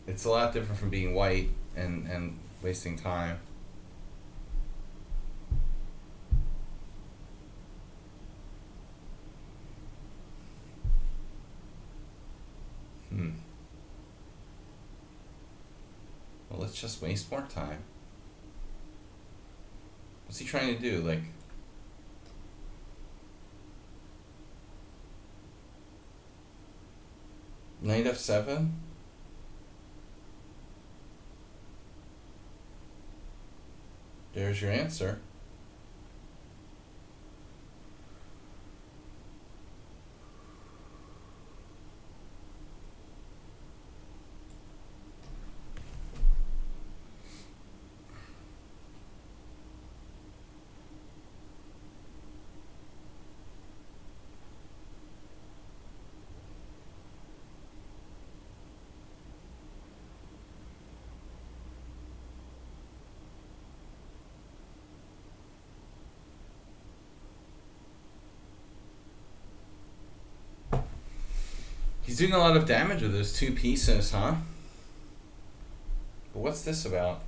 It's a lot different from being white and wasting time. Well, let's just waste more time. What's he trying to do? Like, knight f7? There's your answer. He's doing a lot of damage with those two pieces, huh? But what's this about?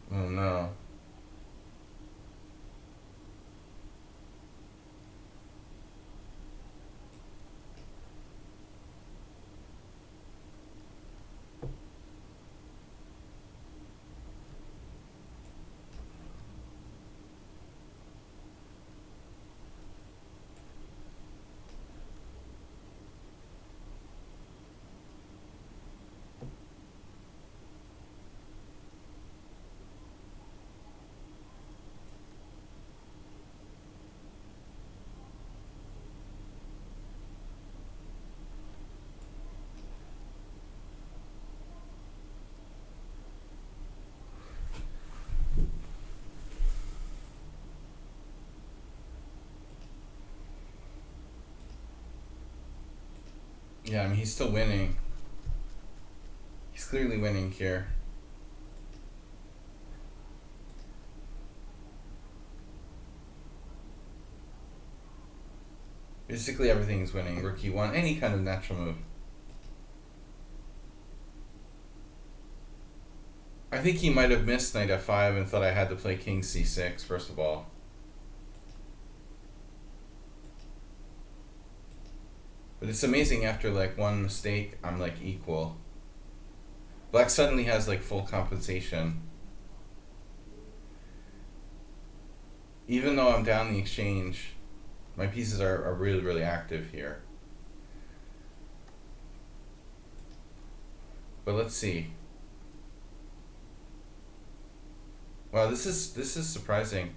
Oh no. Yeah, I mean, he's still winning. He's clearly winning here. Basically everything's winning. Rook e1, any kind of natural move. I think he might have missed knight f5 and thought I had to play king c6 first of all. But it's amazing, after like one mistake, I'm like equal. Black suddenly has like full compensation. Even though I'm down the exchange, my pieces are really, really active here. But let's see. Wow, this is surprising.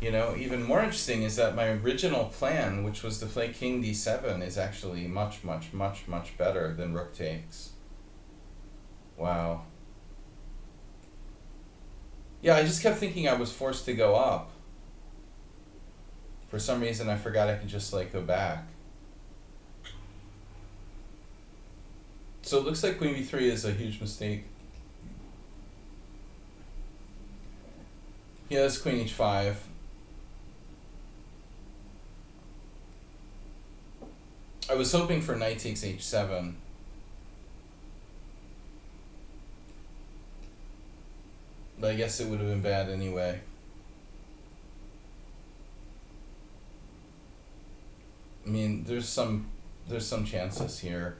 You know, even more interesting is that my original plan, which was to play king d7, is actually much, much, much, much better than rook takes. Wow. Yeah, I just kept thinking I was forced to go up. For some reason, I forgot I could just like go back. So it looks like queen b3 is a huge mistake. Yeah, that's queen h5. I was hoping for knight takes h7. But I guess it would have been bad anyway. I mean, there's some chances here.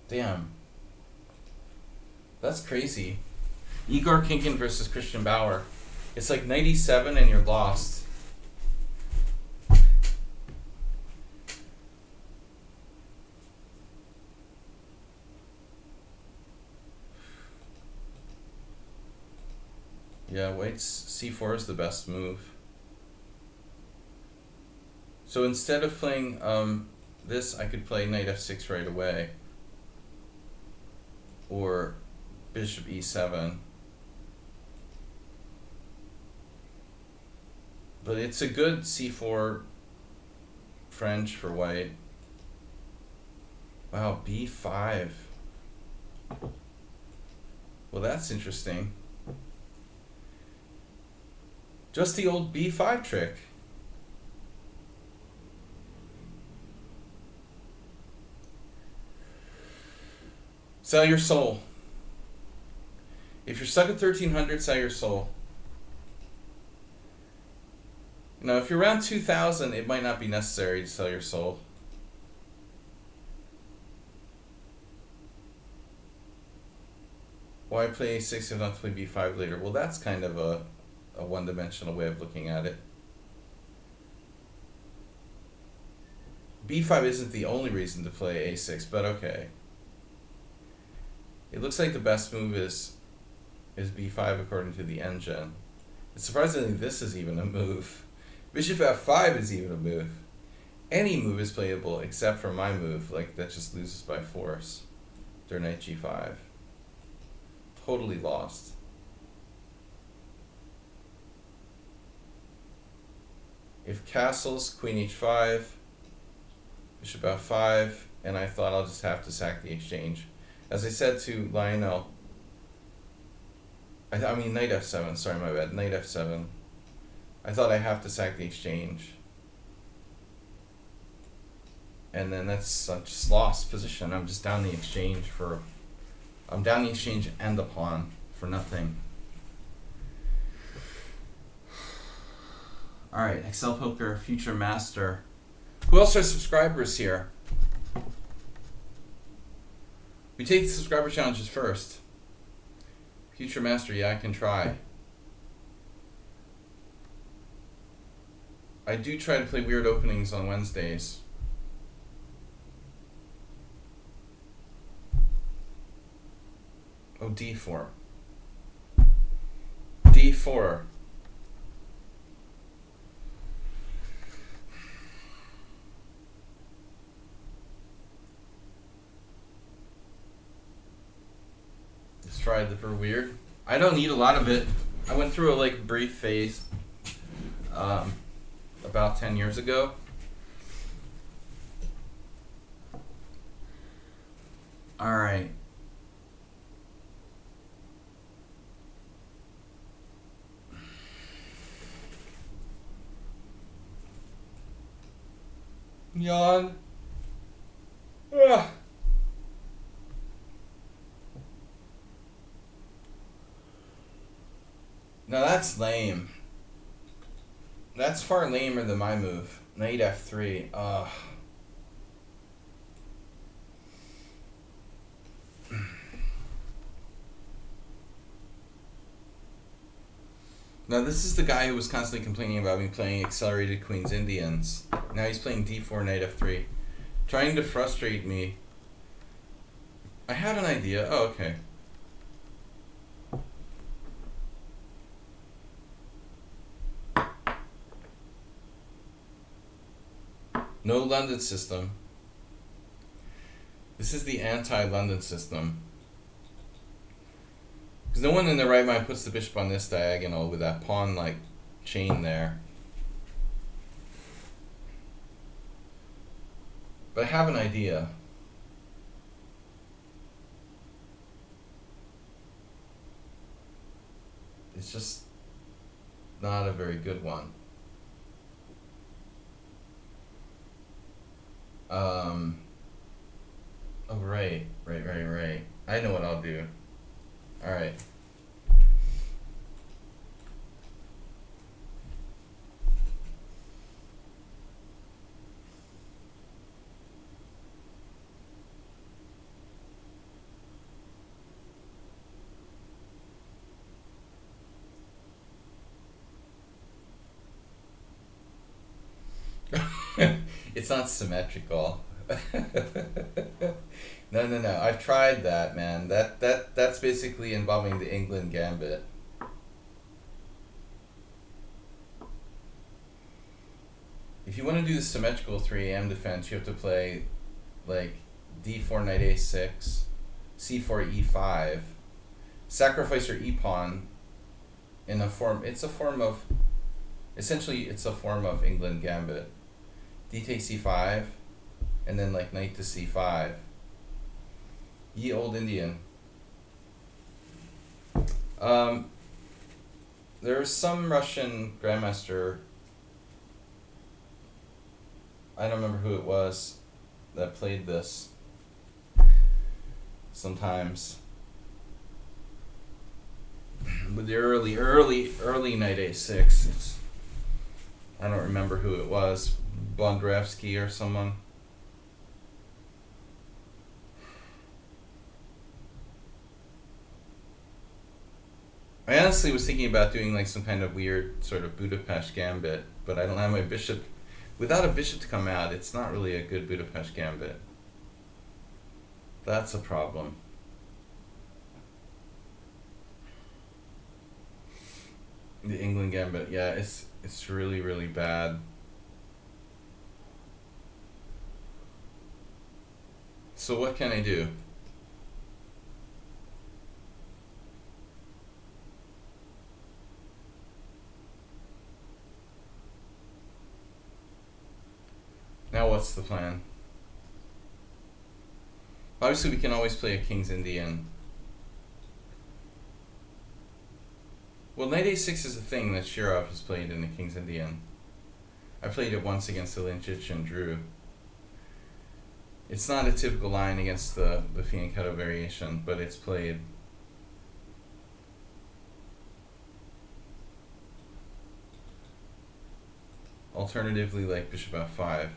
Damn. That's crazy. Igor Kinkin versus Christian Bauer. It's like 97 and you're lost. Yeah, white's c4 is the best move. So instead of playing this, I could play knight f6 right away. Or bishop e7. But it's a good c4 French for white. Wow, b5. Well, that's interesting. Just the old b5 trick. Sell your soul. If you're stuck at 1300, sell your soul. Now, if you're around 2000, it might not be necessary to sell your soul. Why play a6 if not to play b5 later? Well, that's kind of a one-dimensional way of looking at it. b5 isn't the only reason to play a6, but okay. It looks like the best move is b5 according to the engine. It's surprisingly this is even a move. Bishop f5 is even a move. Any move is playable except for my move, like that just loses by force. After knight g5. Totally lost. If castles, queen h5, bishop f5, and I thought I'll just have to sack the exchange. As I said to Lionel, I mean knight f7, sorry, my bad, knight f7. I thought I have to sack the exchange. And then that's just lost position. I'm just down the exchange for, I'm down the exchange and the pawn for nothing. Alright, Excel Poker Future Master. Who else are subscribers here? We take the subscriber challenges first. Future Master, yeah, I can try. I do try to play weird openings on Wednesdays. Oh, d4. d4. Just tried the for weird. I don't need a lot of it. I went through a like brief phase about 10 years ago. Alright. Yawn. Ugh. Now that's lame. That's far lamer than my move. Knight f3. Ugh. Now this is the guy who was constantly complaining about me playing accelerated Queen's Indians. Now he's playing d4, knight f3. Trying to frustrate me. I had an idea. Oh, okay. No London system. This is the anti-London system. Because no one in their right mind puts the bishop on this diagonal with that pawn-like chain there. But I have an idea. It's just not a very good one. Oh, right. I know what I'll do. Alright. It's not symmetrical. No. I've tried that, man. That's basically involving the England gambit. If you want to do the symmetrical 3am defense, you have to play like d4 knight a6, c4 e5, sacrifice your e-pawn in a form. It's a form of, essentially, it's a form of England gambit. D takes c5, and then like knight to c5. Ye old Indian. There's some Russian grandmaster, I don't remember who it was, that played this sometimes. With the early knight a6. I don't remember who it was. Bondrevsky or someone. I honestly was thinking about doing like some kind of weird sort of Budapest gambit, but I don't have my bishop. Without a bishop to come out, it's not really a good Budapest gambit. That's a problem. The England gambit, yeah, it's really bad. So what can I do? Now what's the plan? Obviously we can always play a King's Indian. Well, knight a6 is a thing that Shirov has played in the King's Indian. I played it once against the Lichess and drew. It's not a typical line against the fianchetto variation, but it's played. Alternatively, like bishop f5.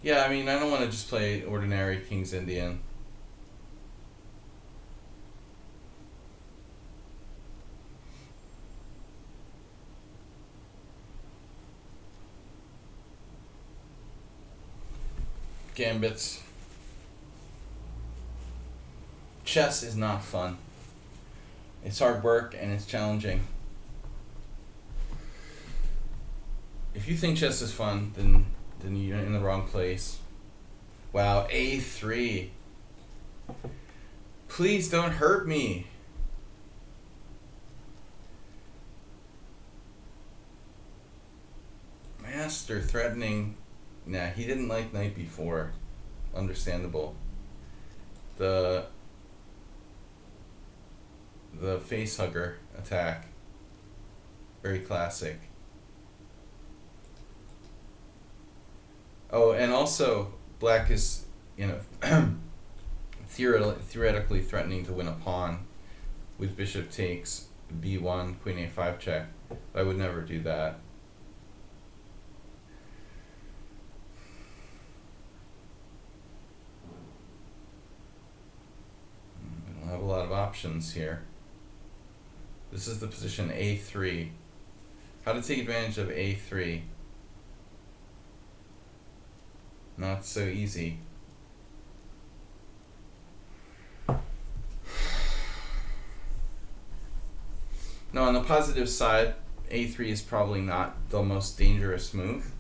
Yeah, I mean, I don't want to just play ordinary King's Indian. Gambits. Chess is not fun. It's hard work and it's challenging. If you think chess is fun, then you're in the wrong place. Wow, a3. Please don't hurt me. Master threatening. Nah, he didn't like knight b4. Understandable. The face hugger attack. Very classic. Oh, and also black is, theoretically threatening to win a pawn with bishop takes b1, queen a5 check. I would never do that. I don't have a lot of options here. This is the position a3. How to take advantage of a3. Not so easy. No, on the positive side, a3 is probably not the most dangerous move.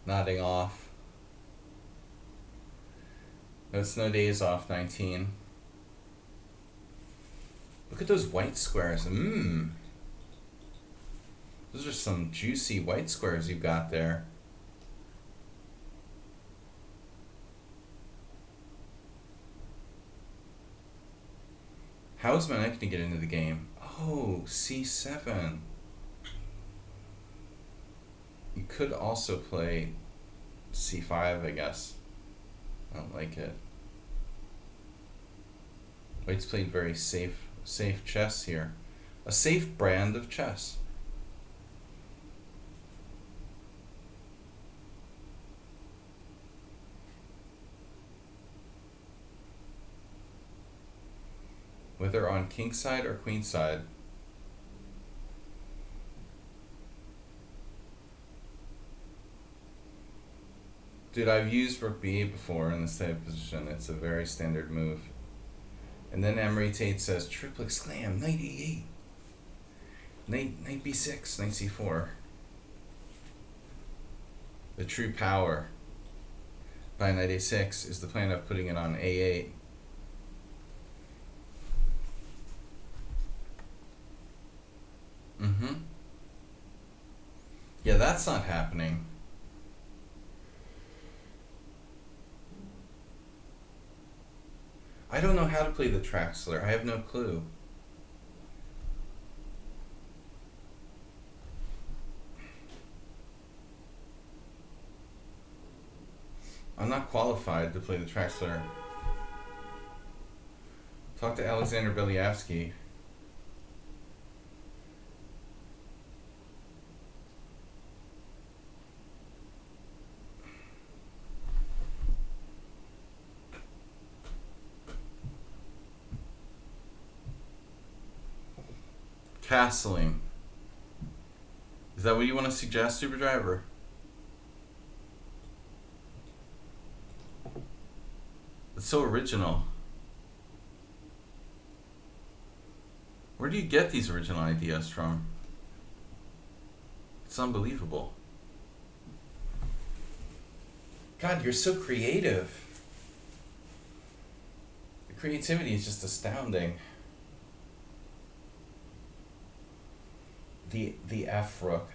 Nodding off. No, it's no days off, 19. Look at those white squares. Those are some juicy white squares you've got there. How is my knight going to get into the game? Oh, c7. You could also play c5, I guess. I don't like it. White's played very safe chess here. A safe brand of chess. Whether on king side or queen side. Dude, I've used rook b8 before in this type of position. It's a very standard move. And then Emery Tate says, triple exclam, knight e8. Knight b6, knight c4. The true power by knight a6 is the plan of putting it on a8. Yeah, that's not happening. I don't know how to play the Traxler. I have no clue. I'm not qualified to play the Traxler. Talk to Alexander Beliavsky. Castling. Is that what you want to suggest, Super Driver? It's so original. Where do you get these original ideas from? It's unbelievable. God, you're so creative. The creativity is just astounding. The F rook.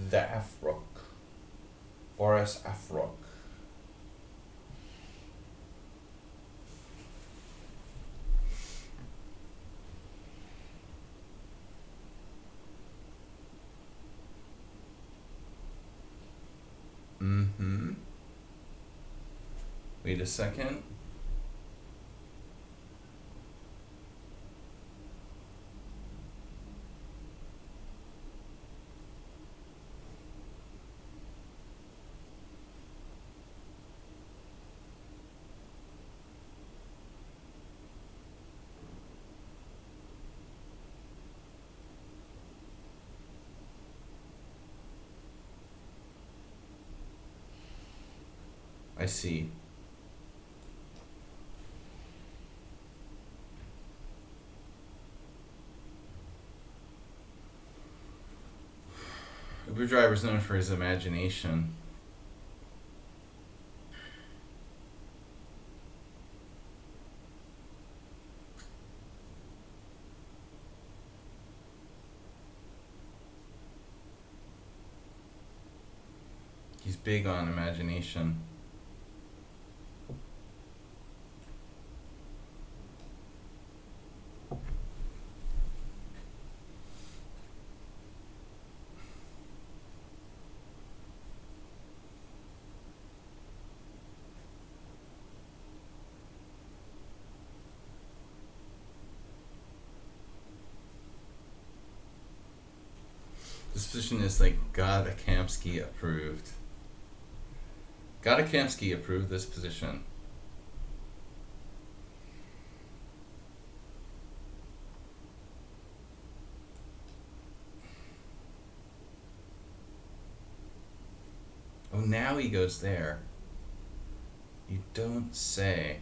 The F rook. Boris F rook. Wait a second. I see. Uber driver is known for his imagination. He's big on imagination. This position is like Gadakamsky approved. Gadakamsky approved this position. Oh, now he goes there. You don't say.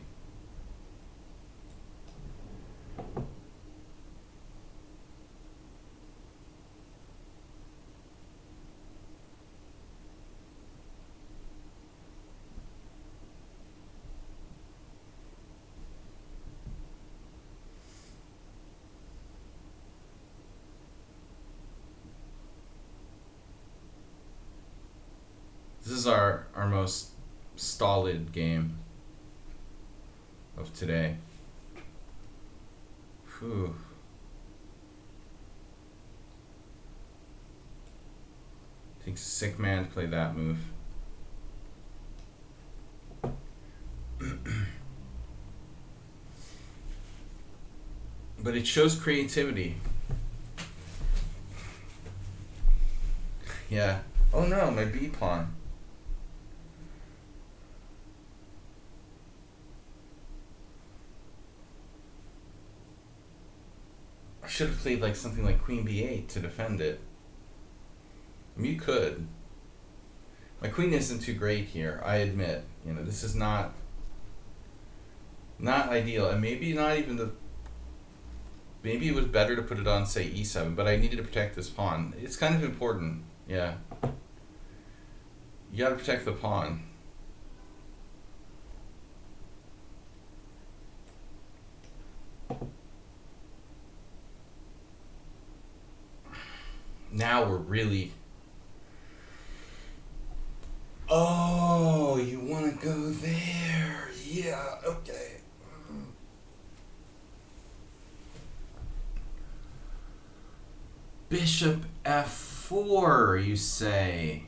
This is our most stolid game of today. Whew. Takes a sick man to play that move. But it shows creativity. Yeah. Oh no, my B pawn. I should have played like something like Queen B8 to defend it. I mean, you could. My queen isn't too great here, I admit. You know, this is not ideal, and maybe not even the. Maybe it was better to put it on, say, E7, but I needed to protect this pawn. It's kind of important, yeah. You gotta protect the pawn. Now we're really... Oh, you want to go there? Yeah, okay. Bishop F4, you say?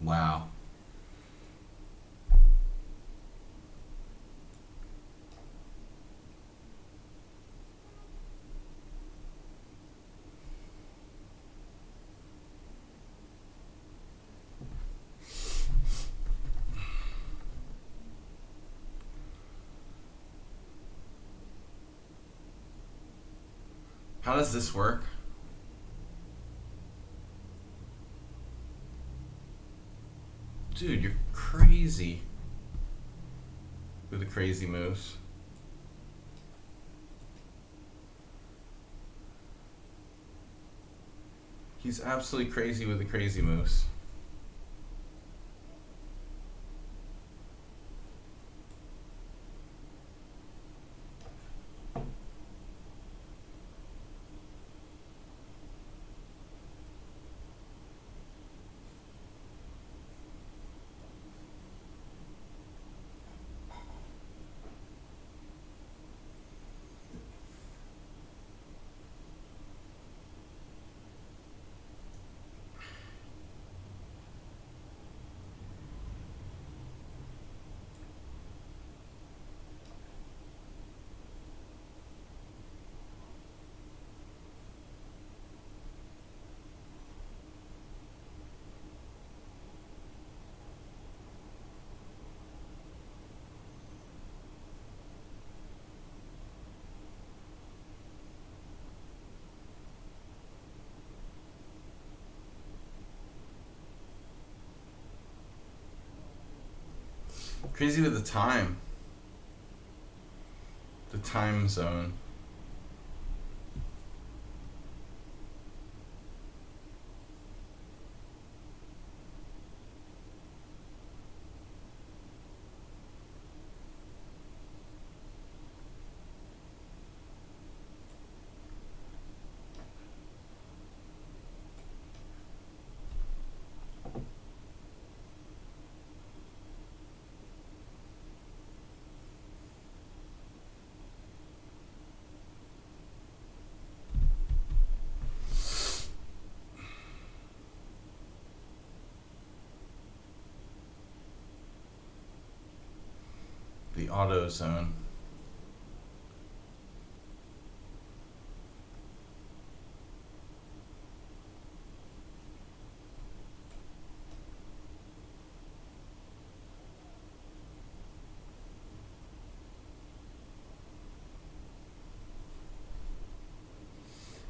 Wow. How does this work? Dude, you're crazy with the crazy moves. He's absolutely crazy with the crazy moves. Crazy with the time. The time zone. The auto zone.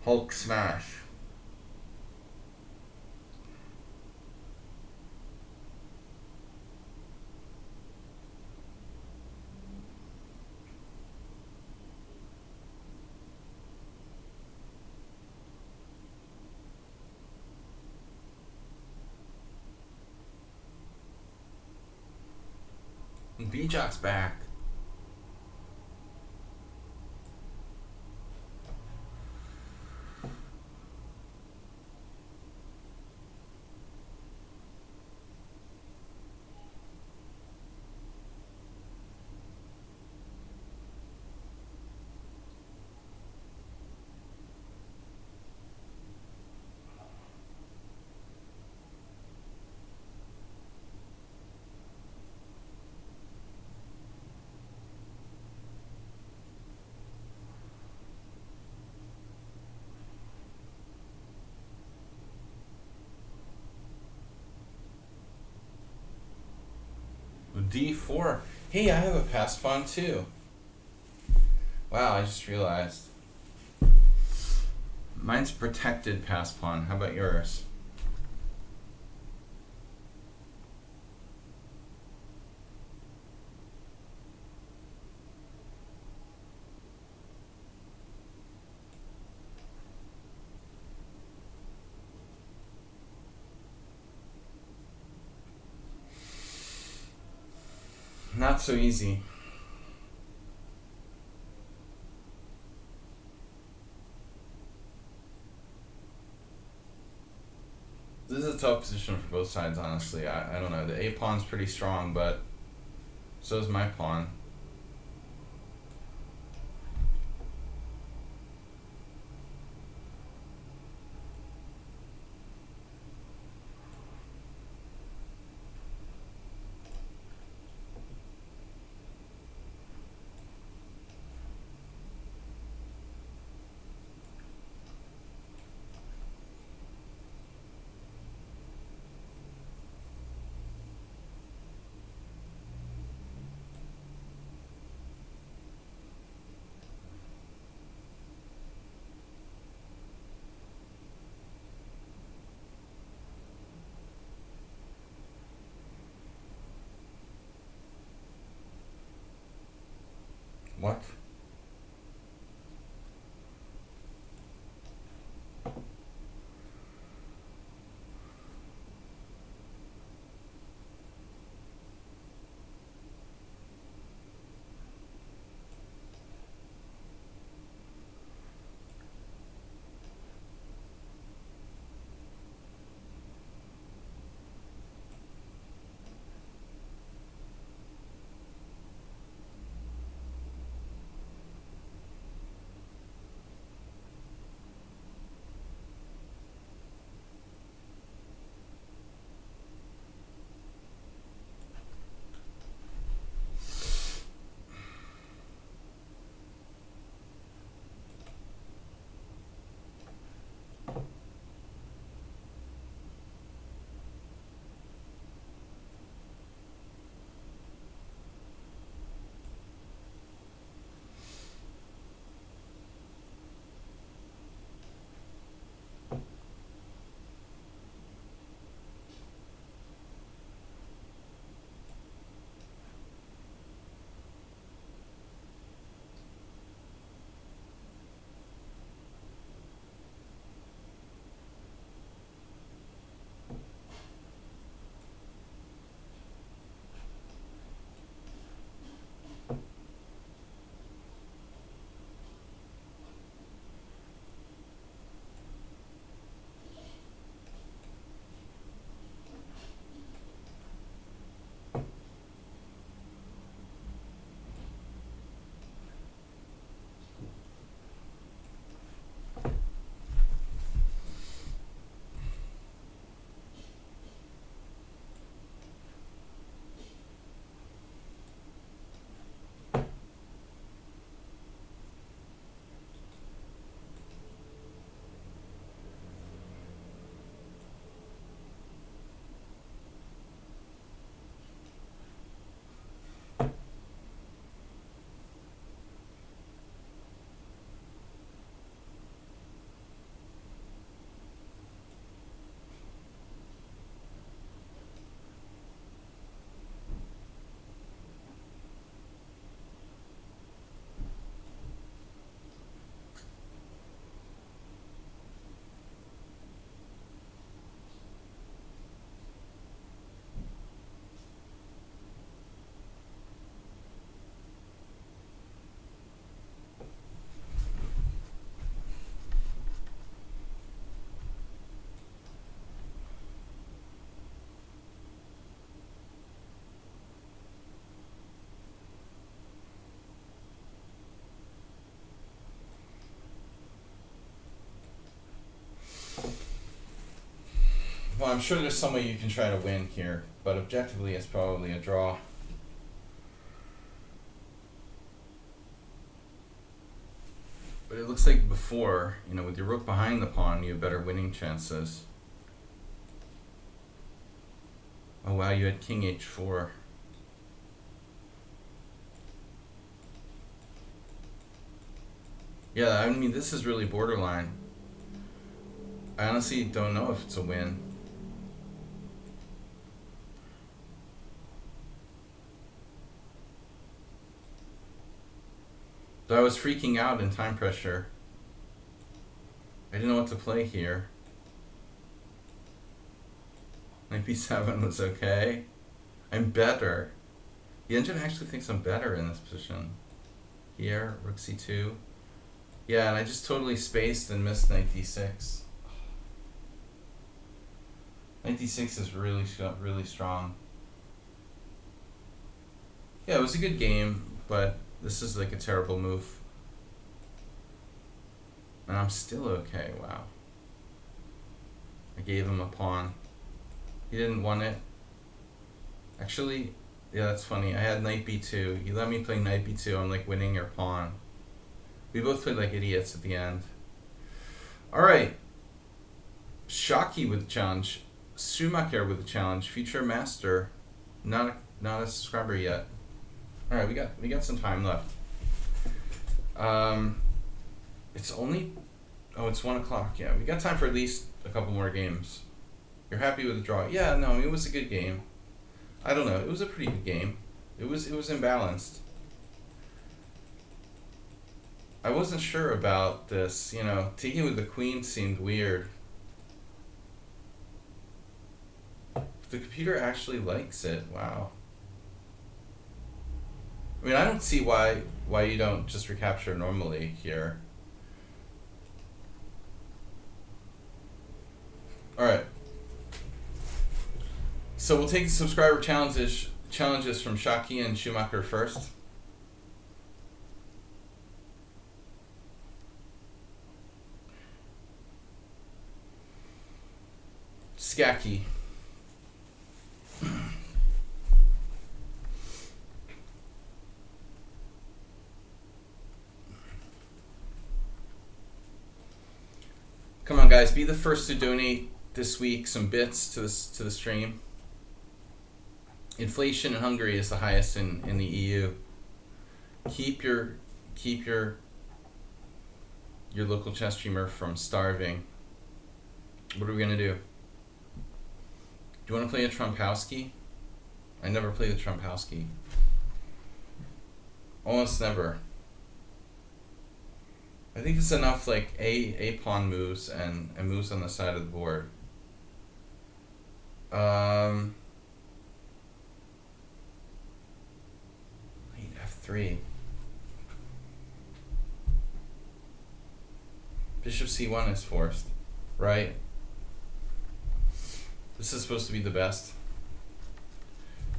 Hulk smash. B-Jock's back. D4. Hey, I have a pass pawn too. Wow, I just realized. Mine's protected pass pawn. How about yours? Not so easy. This is a tough position for both sides, honestly. I don't know. The A pawn's pretty strong, but so is my pawn. What? Well, I'm sure there's some way you can try to win here, but objectively it's probably a draw. But it looks like before, you know, with your rook behind the pawn, you have better winning chances. Oh wow, you had king h4. Yeah, I mean, this is really borderline. I honestly don't know if it's a win. But I was freaking out in time pressure. I didn't know what to play here. Knight b7 was okay. I'm better. The engine actually thinks I'm better in this position. Here, rook c2. Yeah, and I just totally spaced and missed knight d6. Knight d6 is really strong. Yeah, it was a good game, but this is like a terrible move. And I'm still okay, wow. I gave him a pawn. He didn't want it. Actually, yeah, that's funny. I had knight b2. You let me play knight b2, I'm like winning your pawn. We both played like idiots at the end. Alright. Sladgie with the challenge. Schumacher with the challenge. Future master. Not a subscriber yet. Alright, we got some time left. It's only, oh, it's 1 o'clock. Yeah, we got time for at least a couple more games. You're happy with the draw? Yeah, no, it was a good game. I don't know, it was a pretty good game. It was imbalanced. I wasn't sure about this, you know, taking with the queen seemed weird. The computer actually likes it, wow. I mean, I don't see why you don't just recapture normally here. Alright. So we'll take the subscriber challenges from Sladgie and Schumacher first. Sladgie. Come on, guys, be the first to donate this week some bits to the stream. Inflation in Hungary is the highest in the EU. Keep your local chess streamer from starving. What are we gonna do? Do you want to play a Trumpowski? I never play the Trumpowski. Almost never. I think it's enough like a pawn moves and moves on the side of the board. Knight f3. Bishop c1 is forced, right? This is supposed to be the best.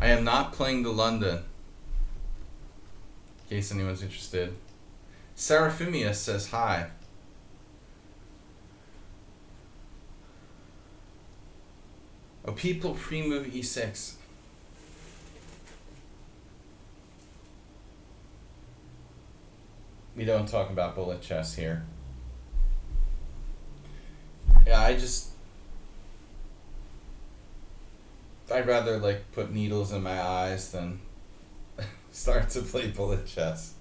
I am not playing the London, in case anyone's interested. Seraphimia says hi. Oh, people pre-move e6. We don't talk about bullet chess here. Yeah, I'd rather like put needles in my eyes than start to play bullet chess.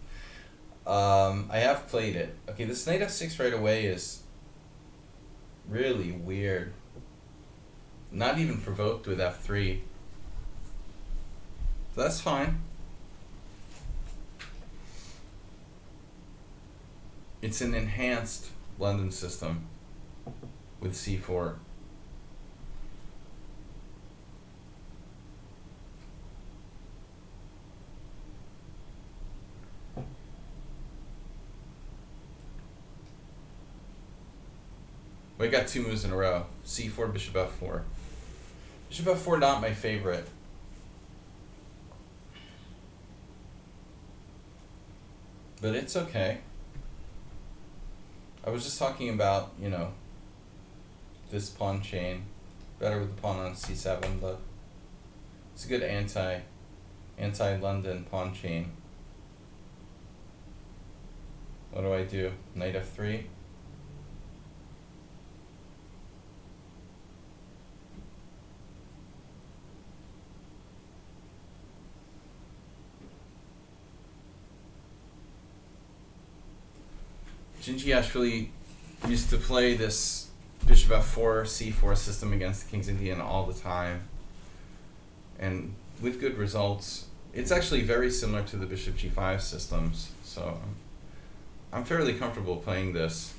I have played it. Okay, this knight f6 right away is really weird. Not even provoked with f3. So that's fine. It's an enhanced London system with c4. We got two moves in a row. c4, bishop f4. Bishop f4 not my favorite. But it's okay. I was just talking about, you know, this pawn chain. better with the pawn on c7, but it's a good anti-London pawn chain. What do I do? Knight f3? Jinjiashvili used to play this bishop f4, c4 system against the King's Indian all the time, and with good results. It's actually very similar to the bishop g5 systems, so I'm fairly comfortable playing this.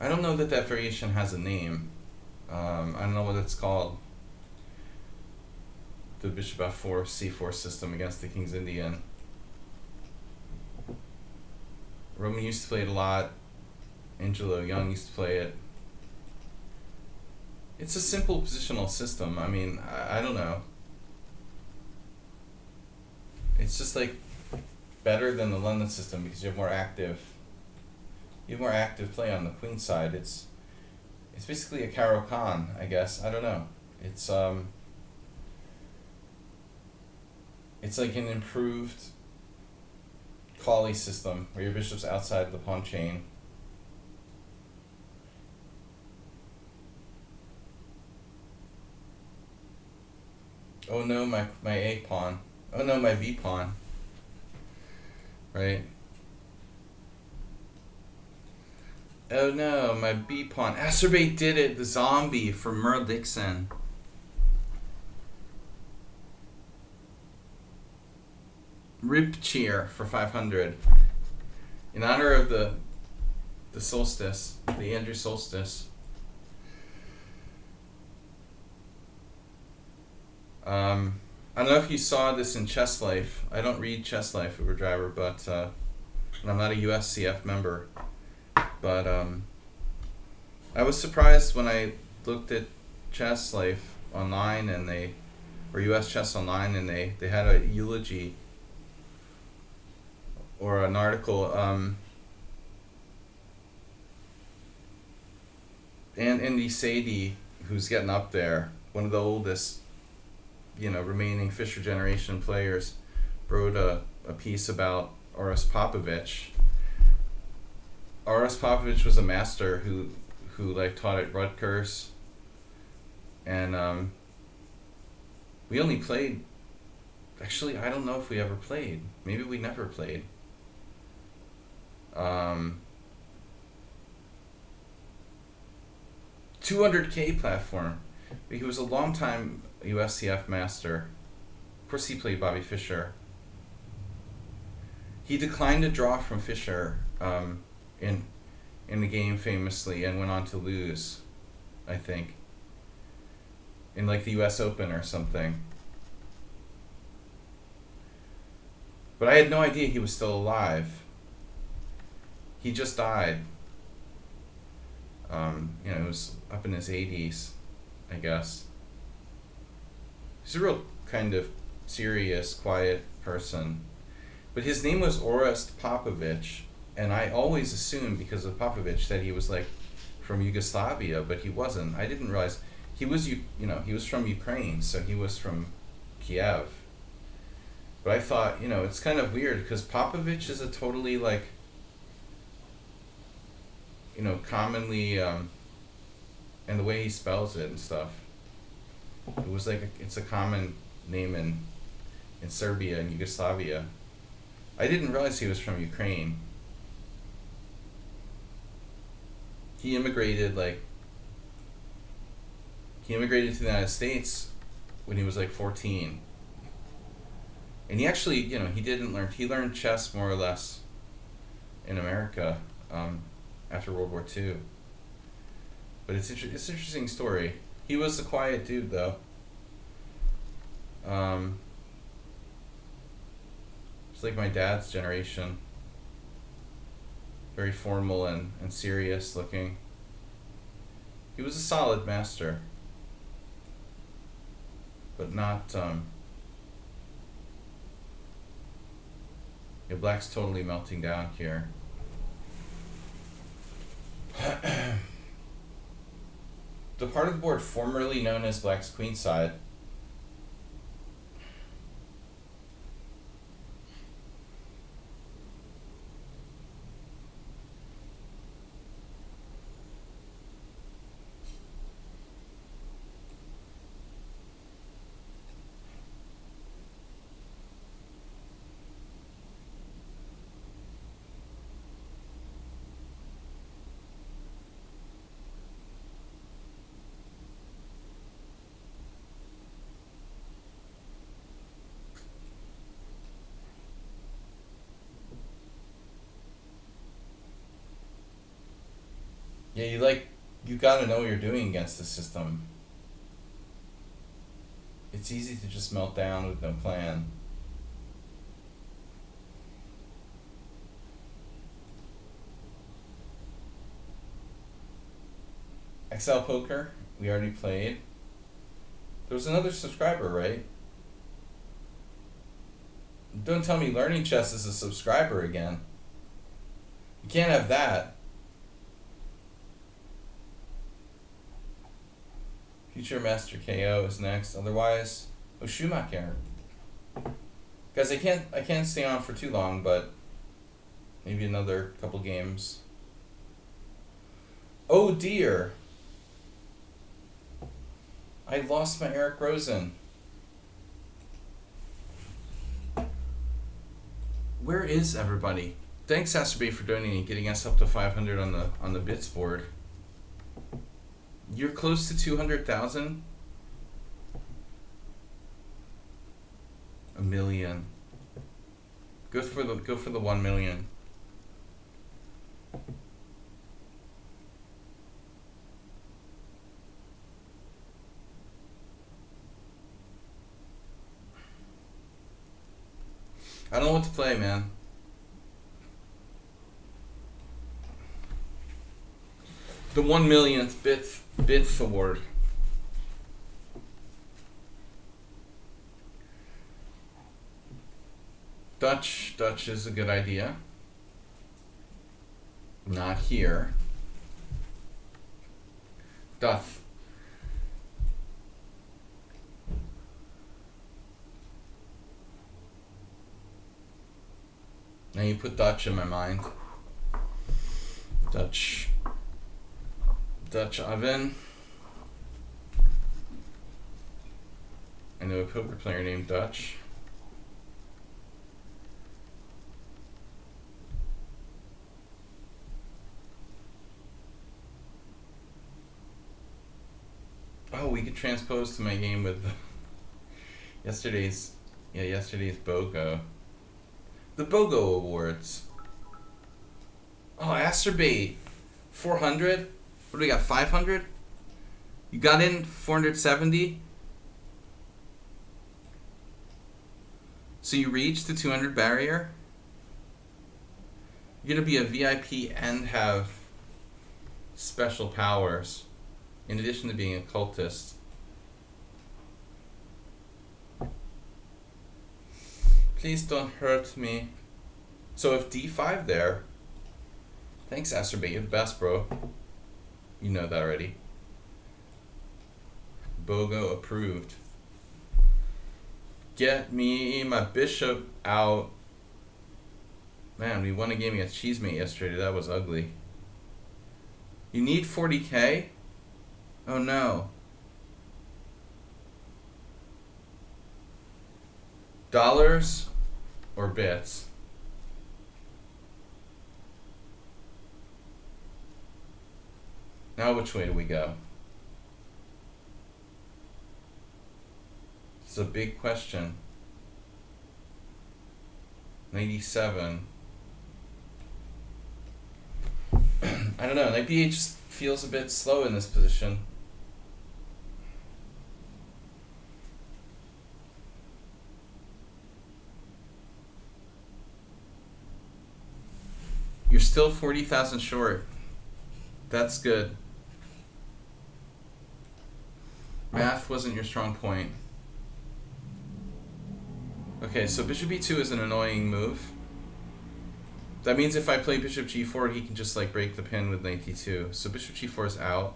I don't know that that variation has a name. I don't know what it's called. The bishop f4, c4 system against the King's Indian. Roman used to play it a lot. Angelo Young used to play it. It's a simple positional system. I mean, I don't know. It's just like better than the London system because you have more active play on the queen side. It's basically a Caro-Kann, I guess. I don't know. It's like an improved Colley system where your bishop's outside the pawn chain. Oh no, my A pawn. Oh no, my B pawn. Right? Oh no, my B pawn. Acerbate did it, the zombie from Merle Dixon. Rib cheer for 500. In honor of the Solstice, the Andrew Solstice. I don't know if you saw this in Chess Life. I don't read Chess Life, Uber Driver, but and I'm not a USCF member. But I was surprised when I looked at Chess Life online or US Chess Online, and they had a eulogy or an article. And Indy Sadie, who's getting up there, one of the oldest, remaining Fischer generation players, wrote a piece about Oris Popovich. Oris Popovich was a master who taught at Rutgers, and we only played. Actually, I don't know if we ever played. Maybe we never played. 200K platform. He was a long-time USCF master. Of course, he played Bobby Fischer. He declined a draw from Fischer in the game famously, and went on to lose, I think, in like the US Open or something. But I had no idea he was still alive. He just died. It was up in his 80s, I guess. He's a real kind of serious, quiet person. But his name was Orest Popovich, and I always assumed because of Popovich that he was like from Yugoslavia, but he wasn't. I didn't realize he was he was from Ukraine, so he was from Kiev. But I thought, it's kind of weird because Popovich is a totally like commonly and the way he spells it and stuff. It was like it's a common name in Serbia and Yugoslavia. I didn't realize he was from Ukraine. He immigrated to the United States when he was like 14. And he actually, he learned chess more or less in America after World War II. But it's an interesting story. He was a quiet dude, though. It's like my dad's generation. Very formal and serious looking. He was a solid master, but not Yeah, black's totally melting down here. The part of the board formerly known as black's queenside. Yeah, you gotta know what you're doing against the system. It's easy to just melt down with no plan. XL Poker, we already played. There was another subscriber, right? Don't tell me Learning Chess is a subscriber again. You can't have that. Future Master KO is next. Otherwise, oh, Schumacher. Guys, I can't stay on for too long, but maybe another couple games. Oh dear. I lost my Eric Rosen. Where is everybody? Thanks, Asterbay, for donating and getting us up to 500 on the bits board. You're close to 200,000? A million. Go for the 1 million. I don't know what to play, man. The 1 millionth bits award. Dutch is a good idea. Not here. Duff. Now you put Dutch in my mind. Dutch oven. I know a poker player named Dutch. Oh, we could transpose to my game with yesterday's BOGO. The BOGO Awards. Oh, Asterbait. 400? What do we got, 500? You got in 470? So you reached the 200 barrier? You're gonna be a VIP and have special powers, in addition to being a cultist. Please don't hurt me. So if D5 there, thanks Asterbait, you're the best, bro. You know that already. BOGO approved. Get me my bishop out. Man, we won a game against Cheesemate yesterday. That was ugly. You need 40k? Oh no. Dollars or bits? Now which way do we go? It's a big question. 97. I don't know, like BH feels a bit slow in this position. You're still 40,000 short. That's good. Math wasn't your strong point. Okay, so bishop e2 is an annoying move. That means if I play bishop g4, he can just like break the pin with knight d2. So bishop g4 is out.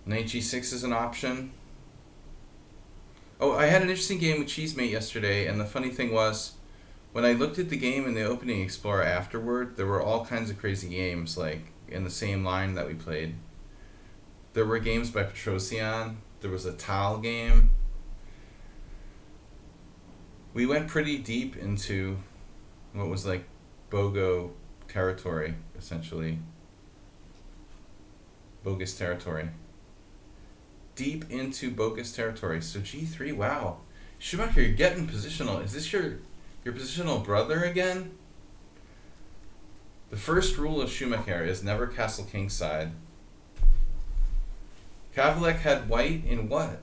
Knight g6 is an option. Oh, I had an interesting game with Cheesemate yesterday, and the funny thing was, when I looked at the game in the opening Explorer afterward, there were all kinds of crazy games, like, in the same line that we played. There were games by Petrosian. There was a Tal game. We went pretty deep into what was like BOGO territory, essentially. Bogus territory. Deep into bogus territory. So g3, wow. Schumacher, you're getting positional. Is this your positional brother again? The first rule of Schumacher is never castle kingside. Kavalek had white in what?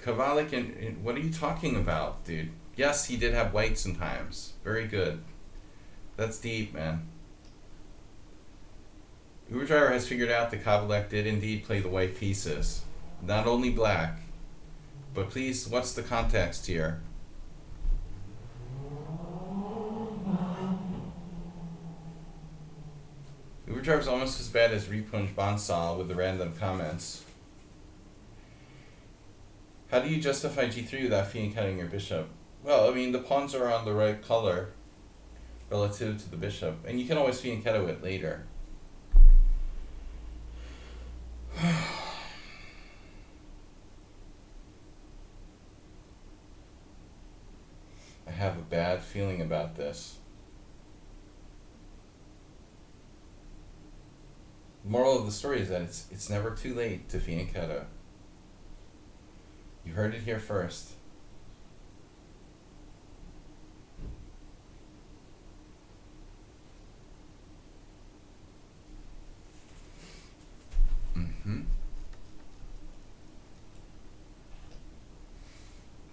Kavalek in what are you talking about, dude? Yes, he did have white sometimes. Very good. That's deep, man. Uber Driver has figured out that Kavalek did indeed play the white pieces. Not only black. But please, what's the context here? Uber Driver's almost as bad as Repunj Bansal with the random comments. How do you justify g3 without fianchetting cutting your bishop? Well, I mean, the pawns are on the right color relative to the bishop. And you can always fianchetto it later. I have a bad feeling about this. Moral of the story is that it's never too late to fianchetto. You heard it here first.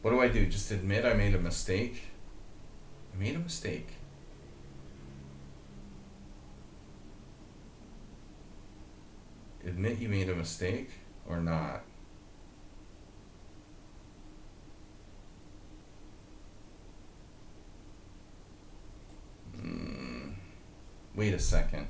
What do I do? Just admit I made a mistake? I made a mistake. Admit you made a mistake or not? Wait a second.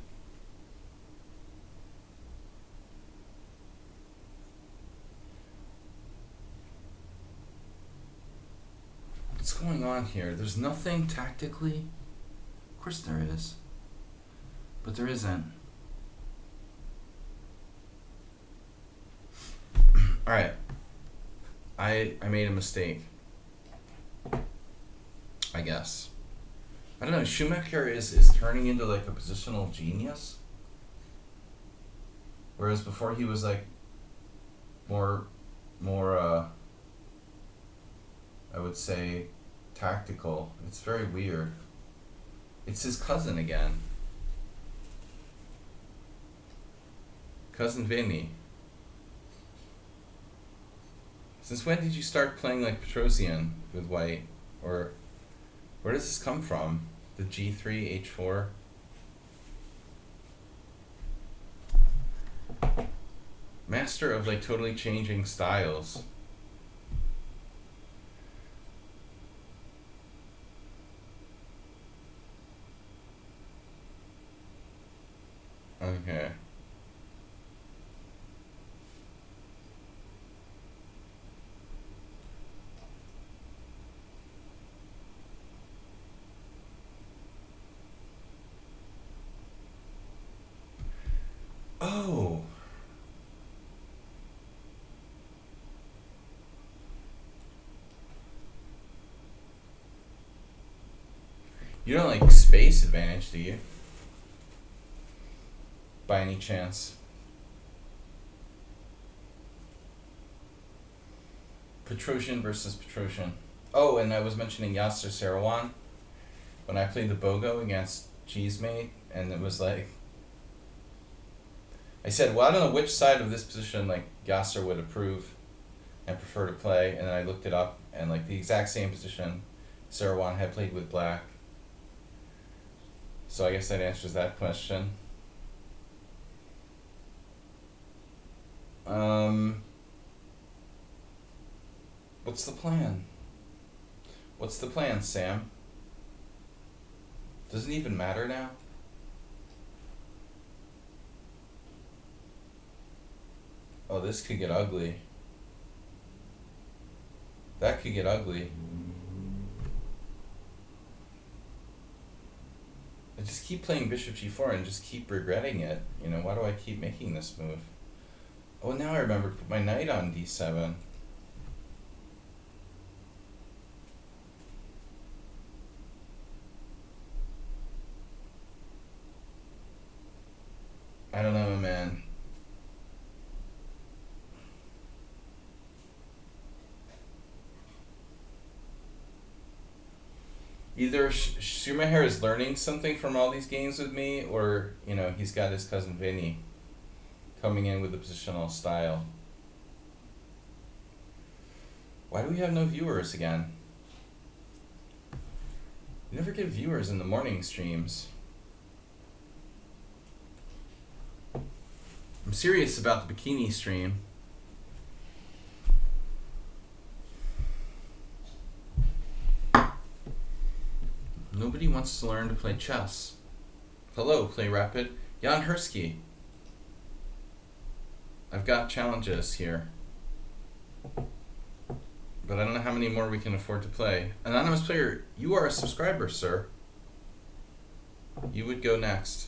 What's going on here? There's nothing tactically. Of course there is. But there isn't. Alright. I made a mistake. I guess. I don't know, Schumacher is turning into like a positional genius. Whereas before he was like more I would say tactical. It's very weird. It's his cousin again. Cousin Vinny. Since when did you start playing like Petrosian with white? Or where does this come from? The G3, H4? Master of like totally changing styles. Okay. Oh. You don't like space advantage, do you? By any chance? Petrosian versus Petrosian. Oh, and I was mentioning Yasser Seirawan when I played the BOGO against Cheesemate, and it was like, I said, well, I don't know which side of this position like Yasser would approve and prefer to play, and then I looked it up, and like the exact same position Seirawan had played with black. So I guess that answers that question. What's the plan? What's the plan, Sam? Doesn't even matter now? Oh, this could get ugly. That could get ugly. I just keep playing bishop g4 and just keep regretting it. You know, why do I keep making this move? Oh, now I remember to put my knight on d7. I don't know, man. Either Schumacher is learning something from all these games with me, or, you know, he's got his cousin Vinny coming in with a positional style. Why do we have no viewers again? We never get viewers in the morning streams. I'm serious about the bikini stream. Nobody wants to learn to play chess. Hello, Play Rapid. Jan Hursky. I've got challenges here. But I don't know how many more we can afford to play. Anonymous Player, you are a subscriber, sir. You would go next.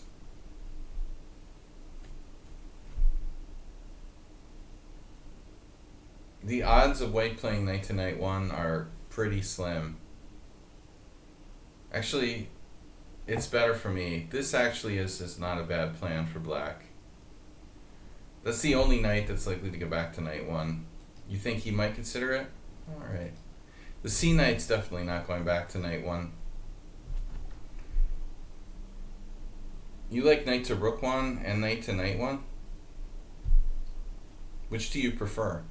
The odds of white playing knight to knight 1 are pretty slim. Actually, it's better for me. This actually is not a bad plan for black. That's the only knight that's likely to go back to knight 1. You think he might consider it? Alright. The c knight's definitely not going back to knight 1. You like knight to rook 1 and knight to knight 1? Which do you prefer?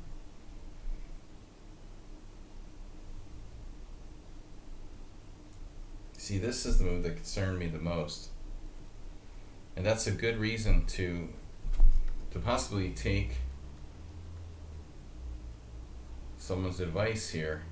See, this is the move that concerned me the most. And that's a good reason to possibly take someone's advice here.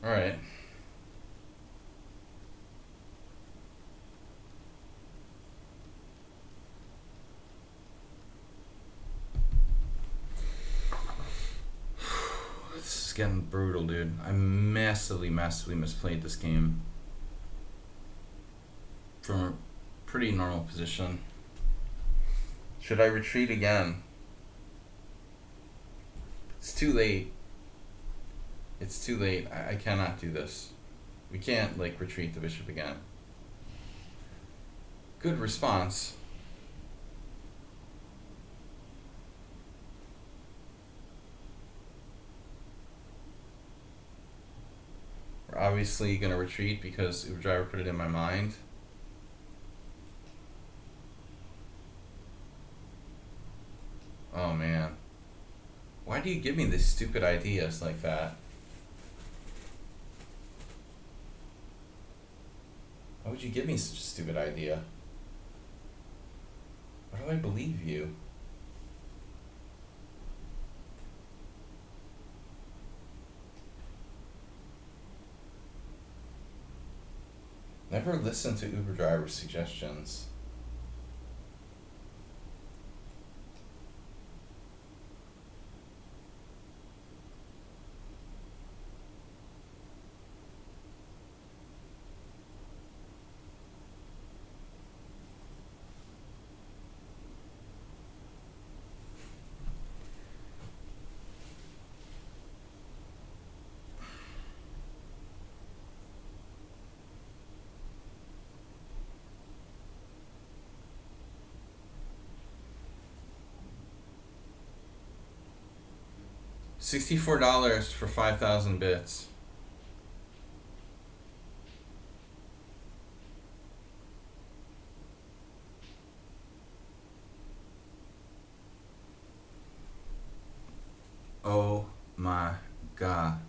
All right. This is getting brutal, dude. I massively misplayed this game from a pretty normal position. Should I retreat again? It's too late. It's too late. I cannot do this. We can't, like, retreat the bishop again. Good response. We're obviously going to retreat because Uber Driver put it in my mind. Oh, man. Why do you give me these stupid ideas like that? Why would you give me such a stupid idea? Why do I believe you? Never listen to Uber driver's suggestions. $64 for 5,000 bits. Oh my God.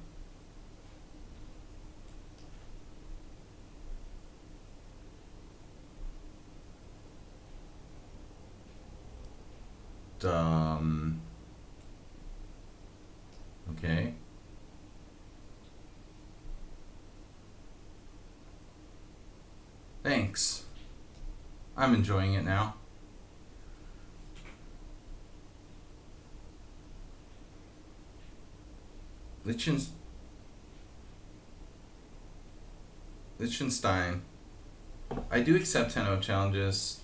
Okay. Thanks. I'm enjoying it now. Liechtenstein. I do accept 10-0 challenges,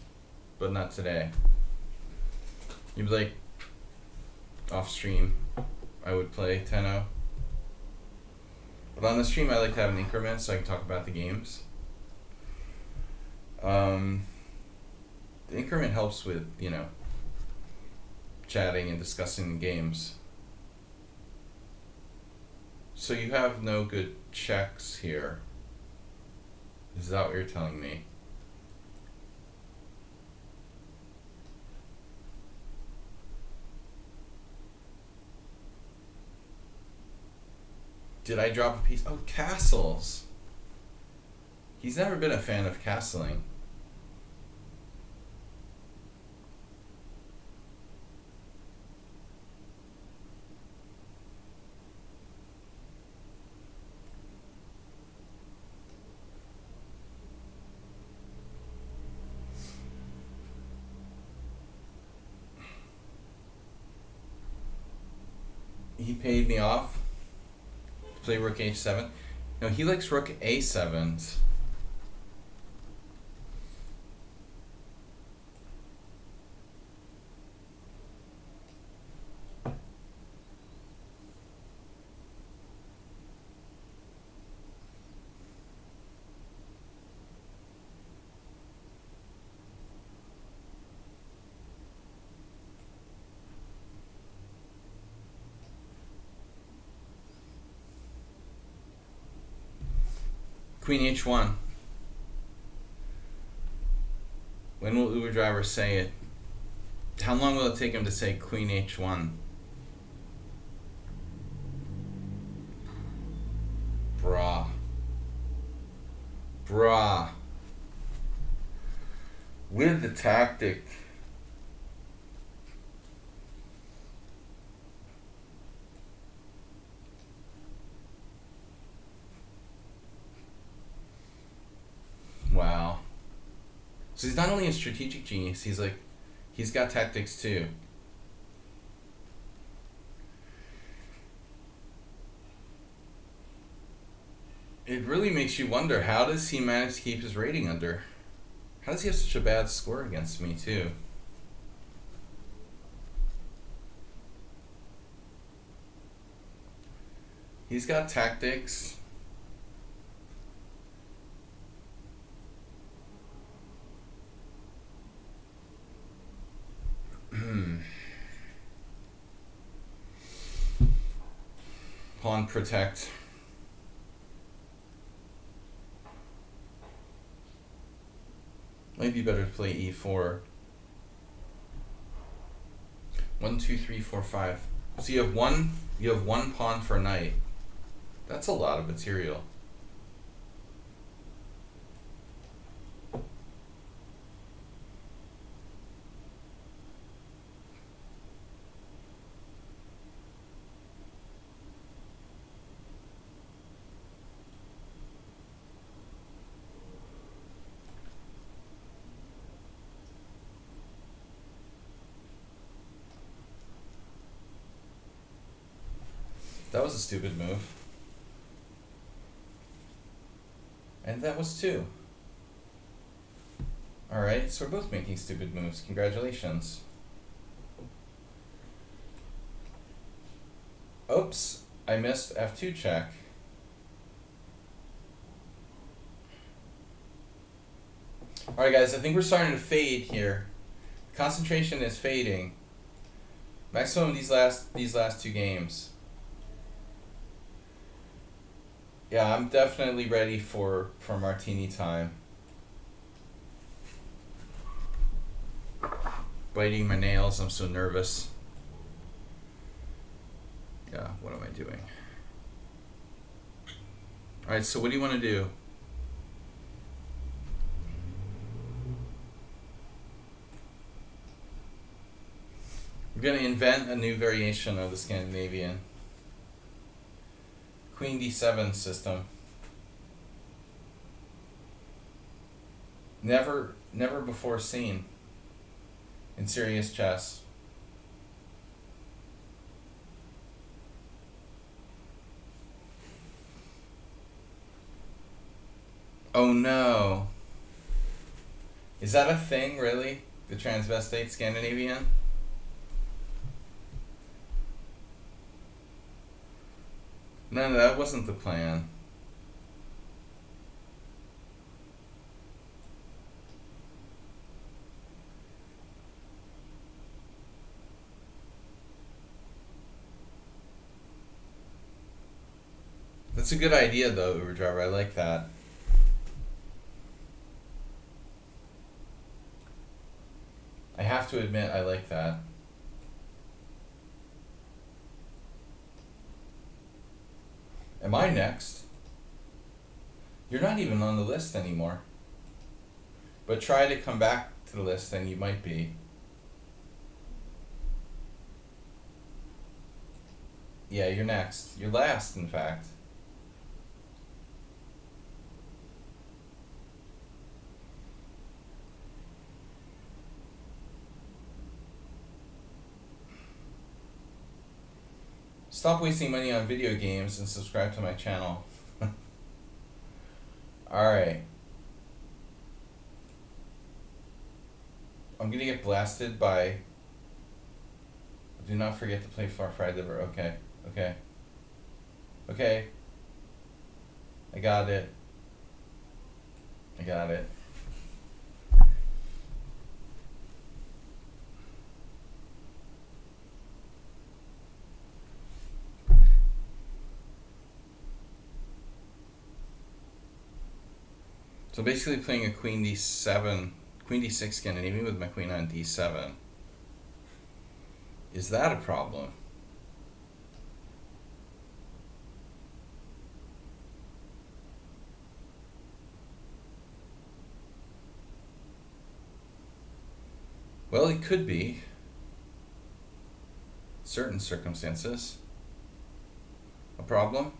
but not today. You'd be like, off stream, I would play 10-0. But on the stream, I like to have an increment so I can talk about the games. The increment helps with, chatting and discussing the games. So you have no good checks here. Is that what you're telling me? Did I drop a piece? Oh, castles. He's never been a fan of castling. He paid me off to play rook h7. No, he likes rook a7. Queen h1. When will Uber driver say it? How long will it take him to say Queen h1? Brah. With the tactic. Wow. So he's not only a strategic genius, he's got tactics too. It really makes you wonder, how does he manage to keep his rating under? How does he have such a bad score against me too? He's got tactics. Pawn protect. Might be better to play e4. 1, 2, 3, 4, 5. So you have one pawn for knight. That's a lot of material. That was a stupid move. And that was 2. Alright, so we're both making stupid moves. Congratulations. Oops, I missed f2 check. Alright guys, I think we're starting to fade here. Concentration is fading. Maximum these last 2 games. Yeah, I'm definitely ready for martini time. Biting my nails, I'm so nervous. Yeah, what am I doing? Alright, so what do you want to do? We're going to invent a new variation of the Scandinavian Queen D7 system. Never before seen in serious chess. Oh no. Is that a thing, really? The transvestite Scandinavian? No, that wasn't the plan. That's a good idea, though, Uber Driver. I like that. I have to admit, I like that. Am I next? You're not even on the list anymore. But try to come back to the list and you might be. Yeah, you're next. You're last, in fact. Stop wasting money on video games and subscribe to my channel. Alright. I'm gonna get blasted by... Do not forget to play Far Fried Liver. Okay. Okay. Okay. I got it. I got it. So basically playing a Queen D7, Queen D6 Scandinavian with my Queen on D7. Is that a problem? Well, it could be. Certain circumstances. A problem?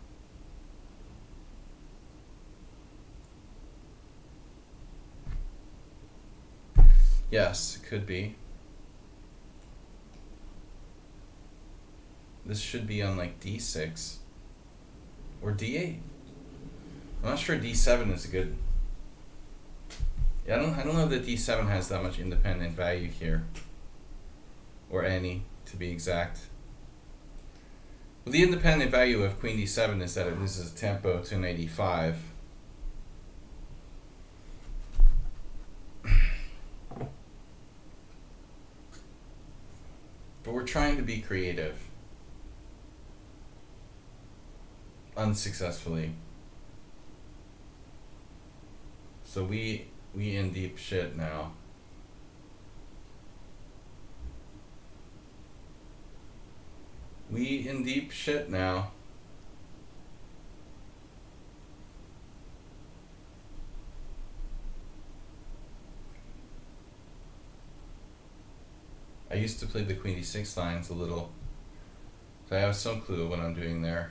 Yes, it could be. This should be on like D6 or D8. I'm not sure D7 is a good. Yeah, I don't know that D7 has that much independent value here, or any, to be exact. Well, the independent value of Queen D7 is that it loses tempo to an 85. But we're trying to be creative. Unsuccessfully. So we in deep shit now. We in deep shit now. I used to play the Queen D6 lines a little, so I have some clue of what I'm doing there.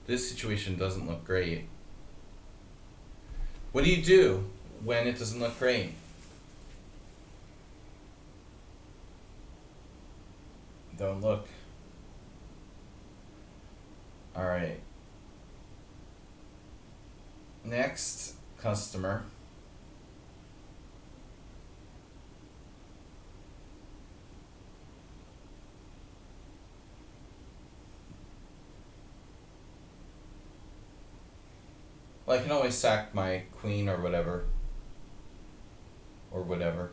This situation doesn't look great. What do you do when it doesn't look great? Don't look. Alright. Next customer. Well, I can always sack my queen or whatever. Or whatever.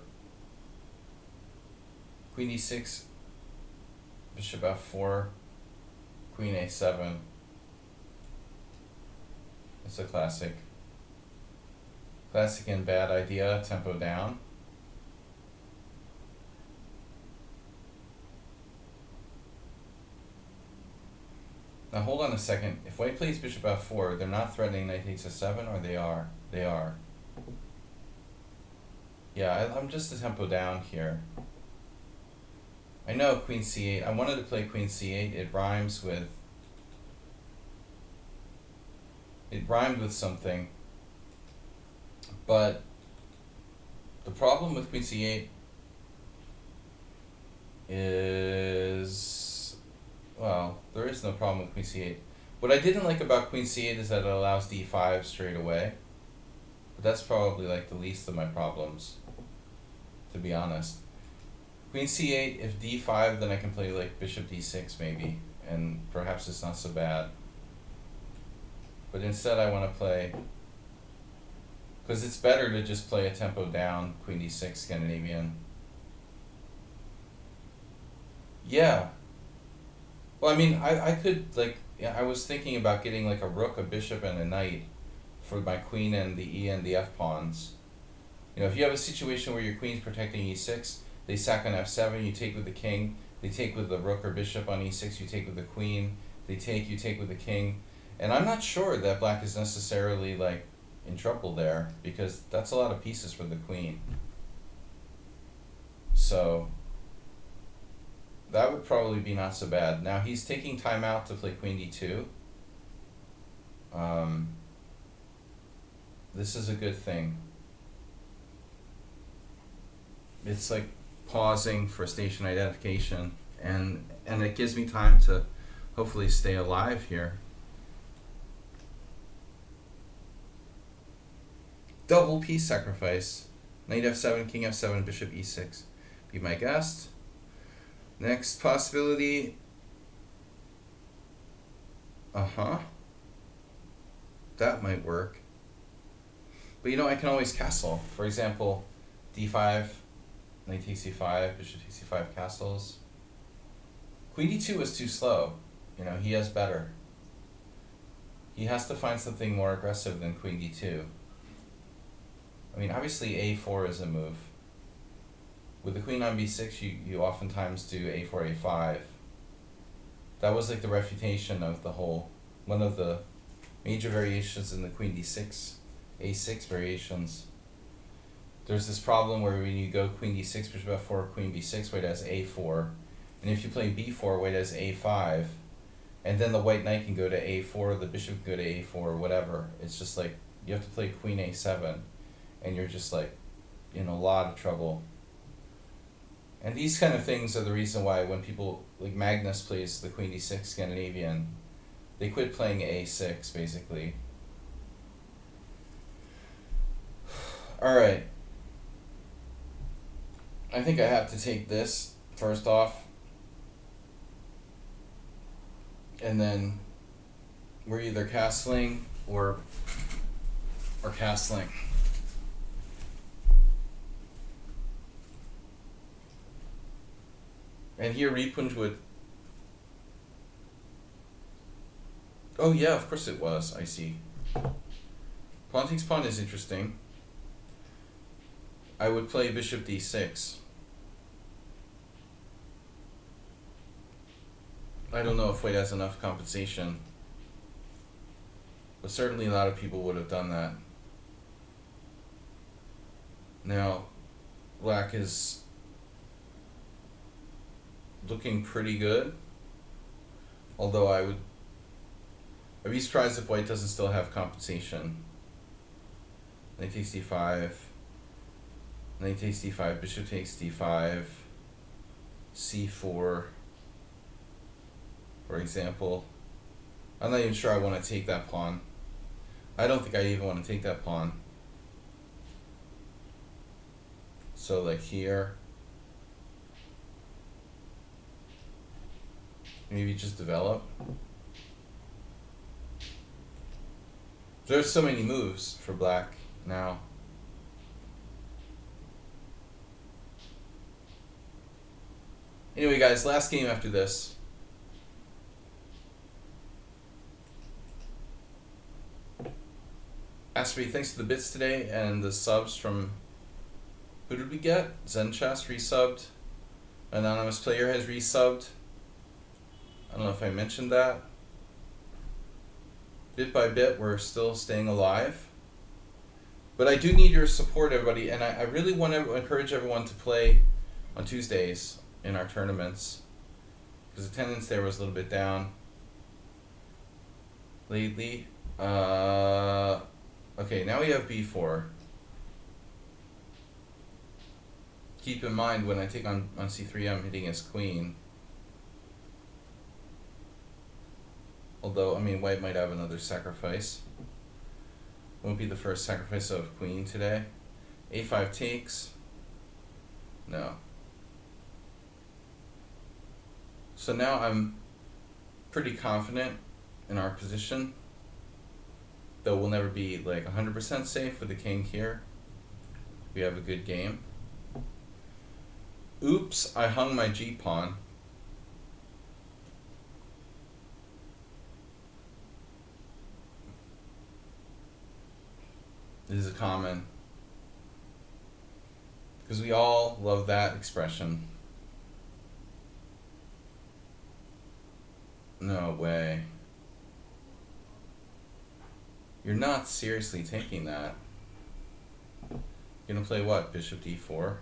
Queen D6, bishop F4, Queen A7. It's a classic. Classic and bad idea, tempo down. Now hold on a second. If white plays bishop F4, they're not threatening knight takes a7, or they are? They are. Yeah, I'm just a tempo down here. I know queen c8. I wanted to play queen c8. It rhymes with... It rhymed with something. But the problem with queen c8 is... Well, there is no problem with queen c8. What I didn't like about queen c8 is that it allows d5 straight away. But that's probably like the least of my problems, to be honest. Queen c8, if d5, then I can play like bishop d6 maybe, and perhaps it's not so bad. But instead I want to play, because it's better to just play a tempo down queen d6 Scandinavian. Yeah. Well, I mean, I could, like, yeah, I was thinking about getting like a rook, a bishop, and a knight for my queen and the e and the f pawns. You know, if you have a situation where your queen's protecting e6, they sack on f7, you take with the king, they take with the rook or bishop on e6, you take with the queen, they take, you take with the king. And I'm not sure that black is necessarily like in trouble there, because that's a lot of pieces for the queen. So that would probably be not so bad. Now he's taking time out to play queen d2. This is a good thing. It's like pausing for station identification, and it gives me time to hopefully stay alive here. Double piece sacrifice. Knight f7, king f7, bishop e6. Be my guest. Next possibility. That might work. But you know, I can always castle. For example, d5, knight takes c5, bishop takes c5 castles. Queen d2 is too slow. You know, he has better. He has to find something more aggressive than queen d2. I mean, obviously a4 is a move. With the queen on b6, you oftentimes do a4, a5. That was like the refutation of the whole, one of the major variations in the queen d6, a6 variations. There's this problem where when you go queen d6, bishop f4, queen b6, white has a4. And if you play b4, white has a5. And then the white knight can go to a4, the bishop can go to a4, whatever. It's just like, you have to play queen a7. And you're just like in a lot of trouble. And these kind of things are the reason why when people, like Magnus plays the queen d6 Scandinavian, they quit playing a6 basically. Alright. I think I have to take this first off. And then we're either castling or castling. And here Repunj would... Oh yeah, of course it was, I see. Pawn takes pawn is interesting. I would play bishop d6. I don't know if white has enough compensation. But certainly a lot of people would have done that. Now, black is looking pretty good, although I'd be surprised if white doesn't still have compensation. Knight takes d5, knight takes d5, bishop takes d5, c4, for example. I'm not even sure I want to take that pawn. I don't think I even want to take that pawn. So like here, maybe just develop. There's so many moves for black now. Anyway guys, last game after this. Asprey, thanks for the bits today and the subs from, who did we get? Zenchas resubbed. Anonymous Player has resubbed. I don't know if I mentioned that. Bit by bit, we're still staying alive. But I do need your support, everybody, and I really want to encourage everyone to play on Tuesdays in our tournaments, because attendance there was a little bit down lately. Okay, now we have b4. Keep in mind, when I take on c3, I'm hitting his queen. Although, I mean, white might have another sacrifice. Won't be the first sacrifice of queen today. a5 takes. No. So now I'm pretty confident in our position, though we'll never be like 100% safe with the king here. We have a good game. Oops, I hung my g-pawn. This is common, because we all love that expression. No way. You're not seriously taking that. You're gonna play what? Bishop d4?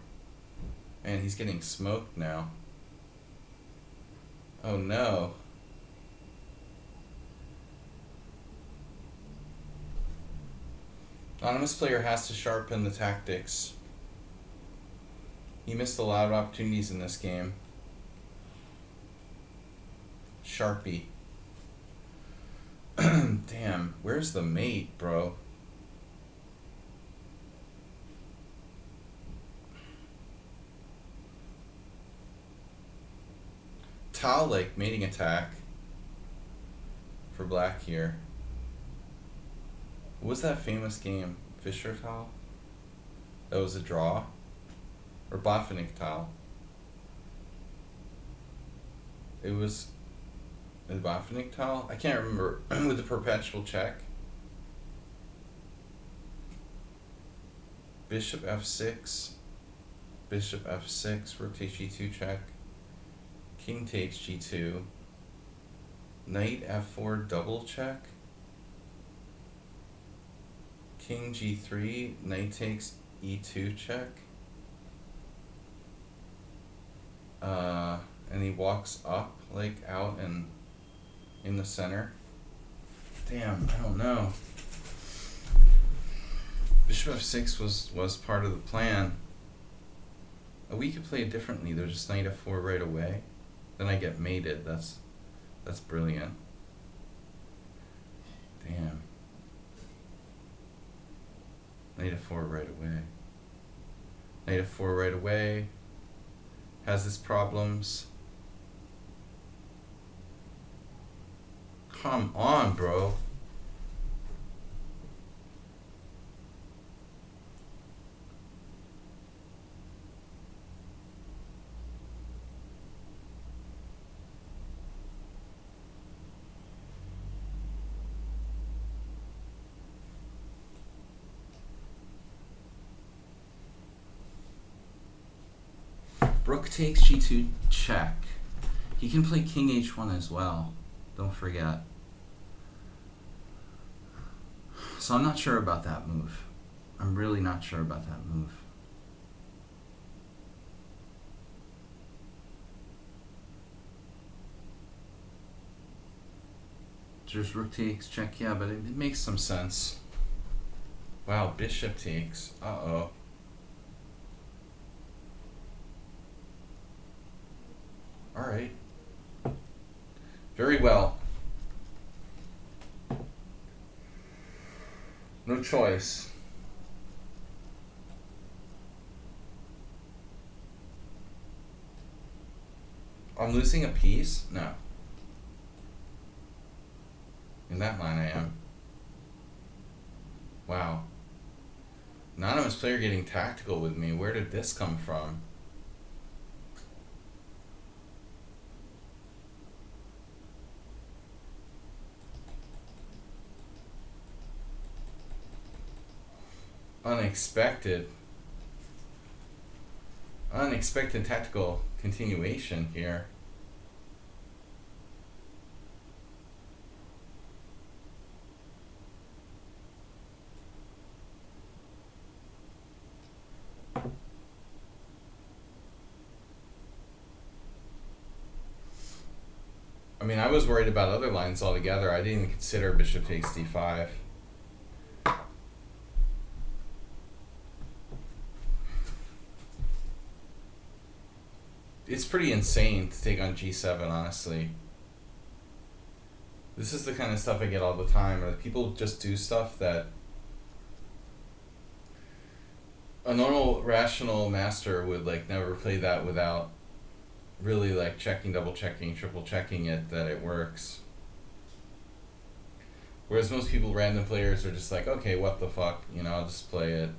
And he's getting smoked now. Oh no. Anonymous player has to sharpen the tactics. He missed a lot of opportunities in this game. Sharpie. Damn, where's the mate, bro? Tal like mating attack for black here. What was that famous game? Fischer Tal? That was a draw? Or Botvinnik Tal? It was a Botvinnik Tal? I can't remember. With the perpetual check. Bishop f6. Bishop f6. Rook takes g2 check. King takes g2. Knight f4 double check. King g3, knight takes e2 check. And he walks up, like out and in the center. Damn, I don't know. Bishop f6 was part of the plan. We could play it differently. There's just knight f4 right away. Then I get mated. That's brilliant. Damn. Knight f4 right away. Knight f4 right away. Has its problems. Come on, bro. Rook takes g2 check. He can play king h1 as well. Don't forget. So I'm not sure about that move. I'm really not sure about that move. Just rook takes check, yeah, but it makes some sense. Wow, bishop takes. Uh-oh. Alright. Very well. No choice. I'm losing a piece? No. In that line I am. Wow. Anonymous player getting tactical with me. Where did this come from? Unexpected tactical continuation here. I mean, I was worried about other lines altogether. I didn't even consider bishop takes d5. It's pretty insane to take on g7, honestly. This is the kind of stuff I get all the time, where people just do stuff that a normal rational master would like never play that without really like checking, double checking, triple checking it that it works. Whereas most people, random players, are just like, okay, what the fuck, you know, I'll just play it.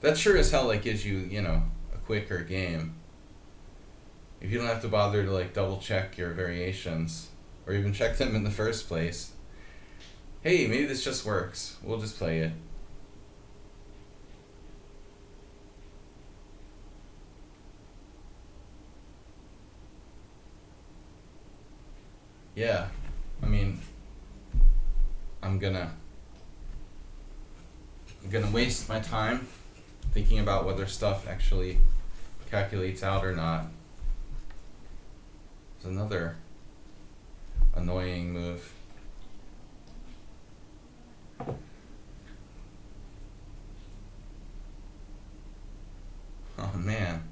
That sure as hell like gives you, you know, a quicker game. If you don't have to bother to like double check your variations or even check them in the first place. Hey, maybe this just works. We'll just play it. Yeah, I mean, I'm gonna waste my time thinking about whether stuff actually calculates out or not. It's another annoying move. Oh man,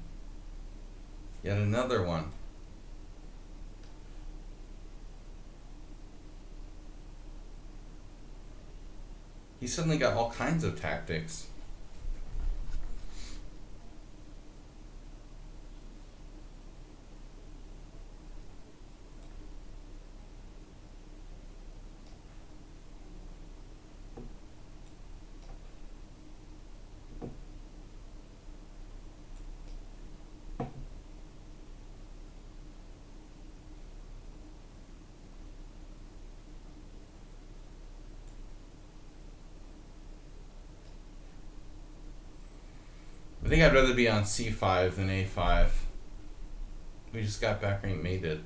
yet another one. He suddenly got all kinds of tactics. I think I'd rather be on c5 than a5. We just got back rank mated.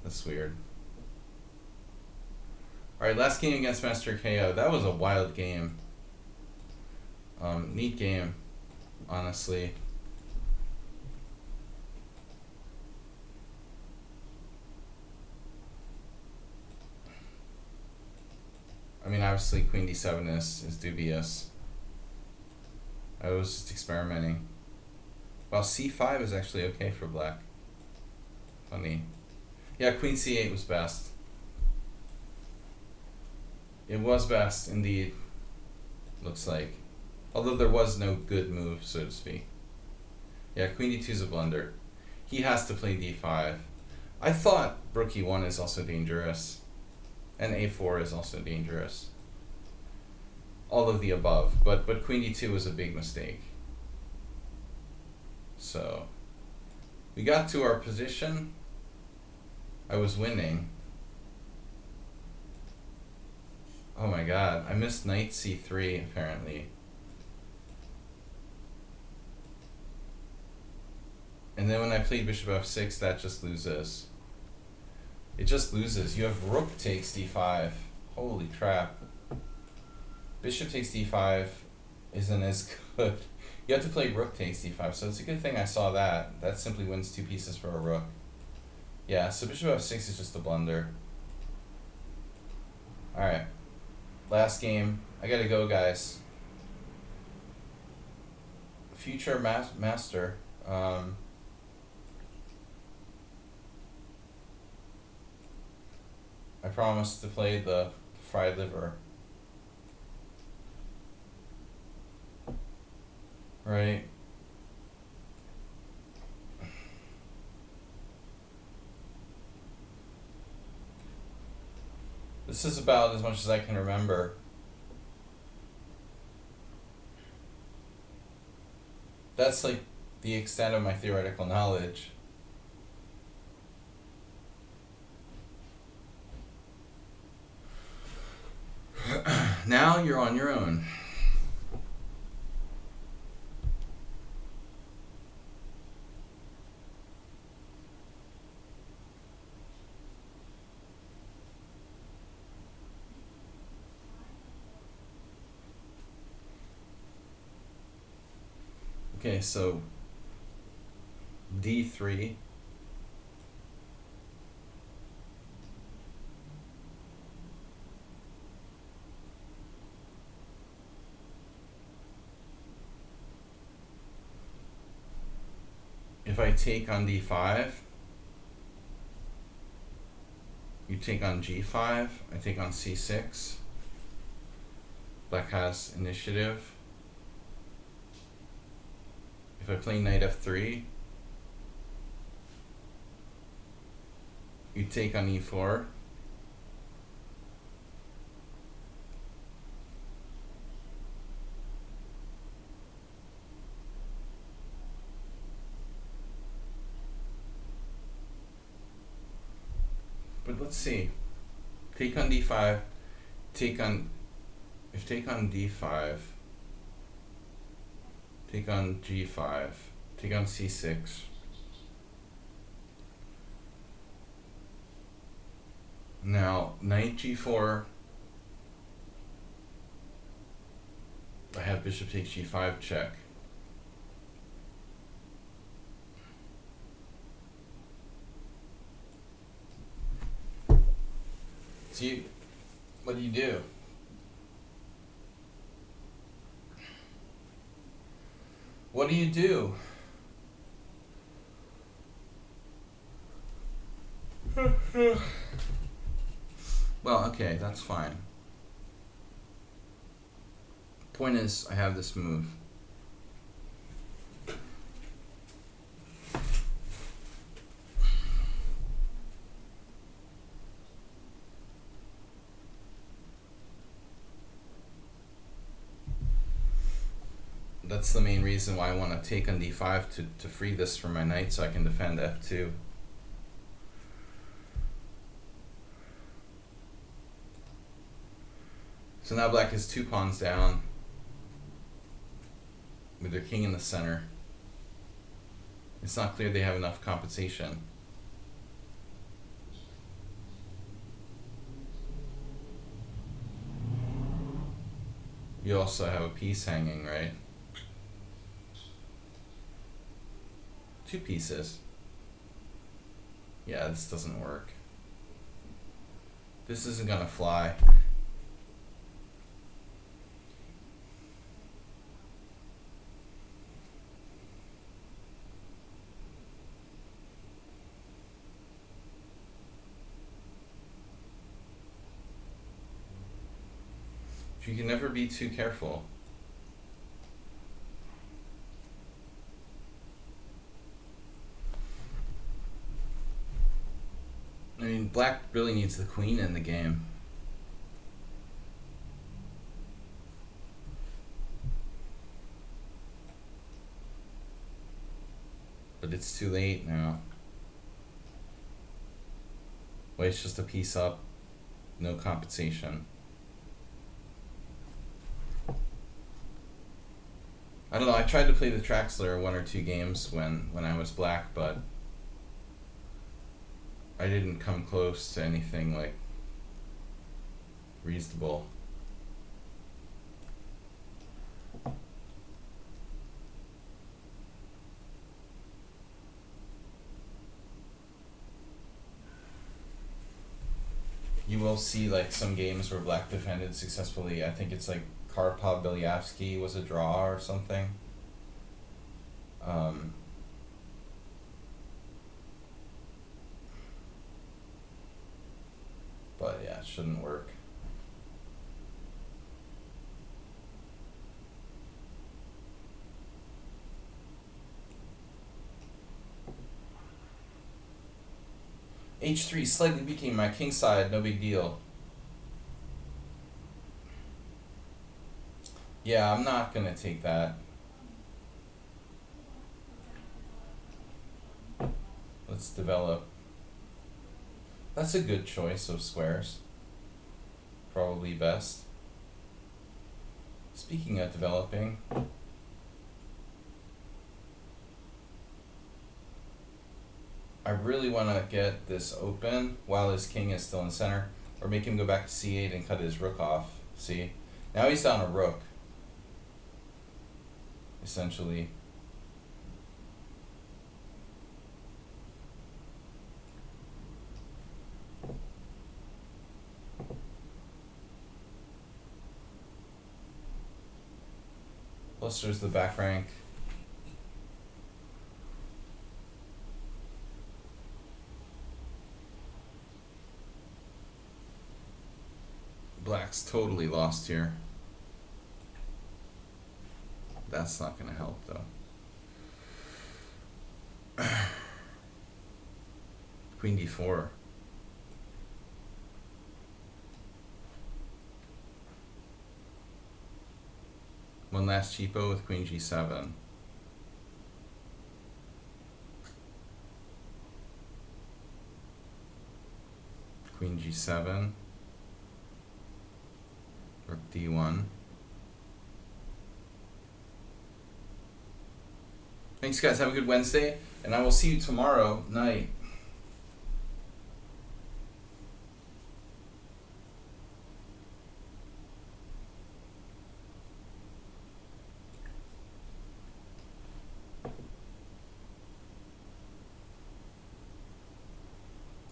That's weird. Alright, last game against Master KO. That was a wild game. Neat game, honestly. I mean, obviously Queen d7 is dubious. I was just experimenting. Well, c5 is actually okay for black. Funny. Yeah, Queen c8 was best. It was best, indeed. Looks like. Although there was no good move, so to speak. Yeah, Queen d2 is a blunder. He has to play d5. I thought Rook e1 is also dangerous. And a4 is also dangerous. All of the above, but Queen d2 was a big mistake. So we got to our position. I was winning. Oh my god, I missed knight c3 apparently. And then when I played bishop f6, that just loses. It just loses. You have rook takes d5. Holy crap. Bishop takes d5 isn't as good. You have to play rook takes d5, so it's a good thing I saw that. That simply wins 2 pieces for a rook. Yeah, so bishop f6 is just a blunder. Alright. Last game. I gotta go, guys. Future master. I promised to play the fried liver. Right. This is about as much as I can remember. That's like the extent of my theoretical knowledge. Now you're on your own. Okay, so d3 if I take on d5, you take on g5, I take on c6. Black has initiative. If I play knight f3, you take on e4. But let's see. Take on d5, take on d5, take on g5, take on c6. Now, knight g4, I have bishop takes g5 check. So what do you do? What do you do? Well, okay, that's fine. Point is, I have this move. That's the main reason why I want to take on d5 to free this from my knight so I can defend f2. So now black has 2 pawns down with their king in the center. It's not clear they have enough compensation. You also have a piece hanging, right? 2 pieces. Yeah, this doesn't work. This isn't gonna fly. You can never be too careful. I mean, black really needs the queen in the game. But it's too late now. White's just a piece up, no compensation. I don't know, I tried to play the Traxler 1 or 2 games when I was black, but I didn't come close to anything like reasonable. You will see like some games where black defended successfully. I think it's like Karpov Belyavsky was a draw or something. But yeah, it shouldn't work. H3 slightly became my king side, no big deal. Yeah, I'm not gonna take that. Let's develop. That's a good choice of squares. Probably best. Speaking of developing, I really want to get this open while his king is still in center, or make him go back to c8 and cut his rook off. See? Now he's down a rook, essentially. Plus there's the back rank. Black's totally lost here. That's not going to help, though. Queen d4. One last cheapo with Queen g7. Queen g7. Rook d1. Thanks, guys. Have a good Wednesday, and I will see you tomorrow night.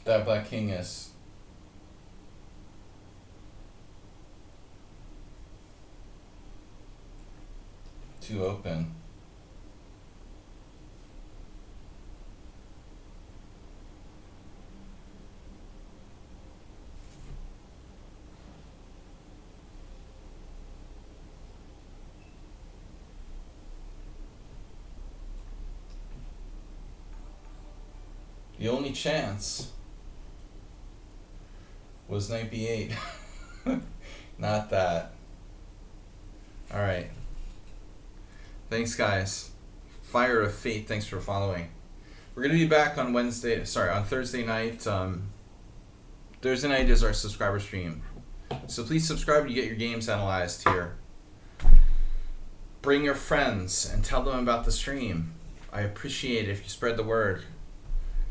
That black king is too open. The only chance was knight b8. Not that. Alright. Thanks, guys. Fire of Fate, thanks for following. We're going to be back on on Thursday night. Thursday night is our subscriber stream. So please subscribe to get your games analyzed here. Bring your friends and tell them about the stream. I appreciate it if you spread the word.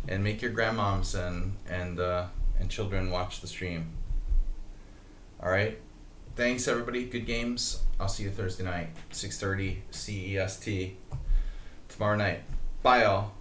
And make your grandmoms and children watch the stream. Alright? Thanks, everybody. Good games. I'll see you Thursday night, 6:30 CEST. Tomorrow night. Bye, all.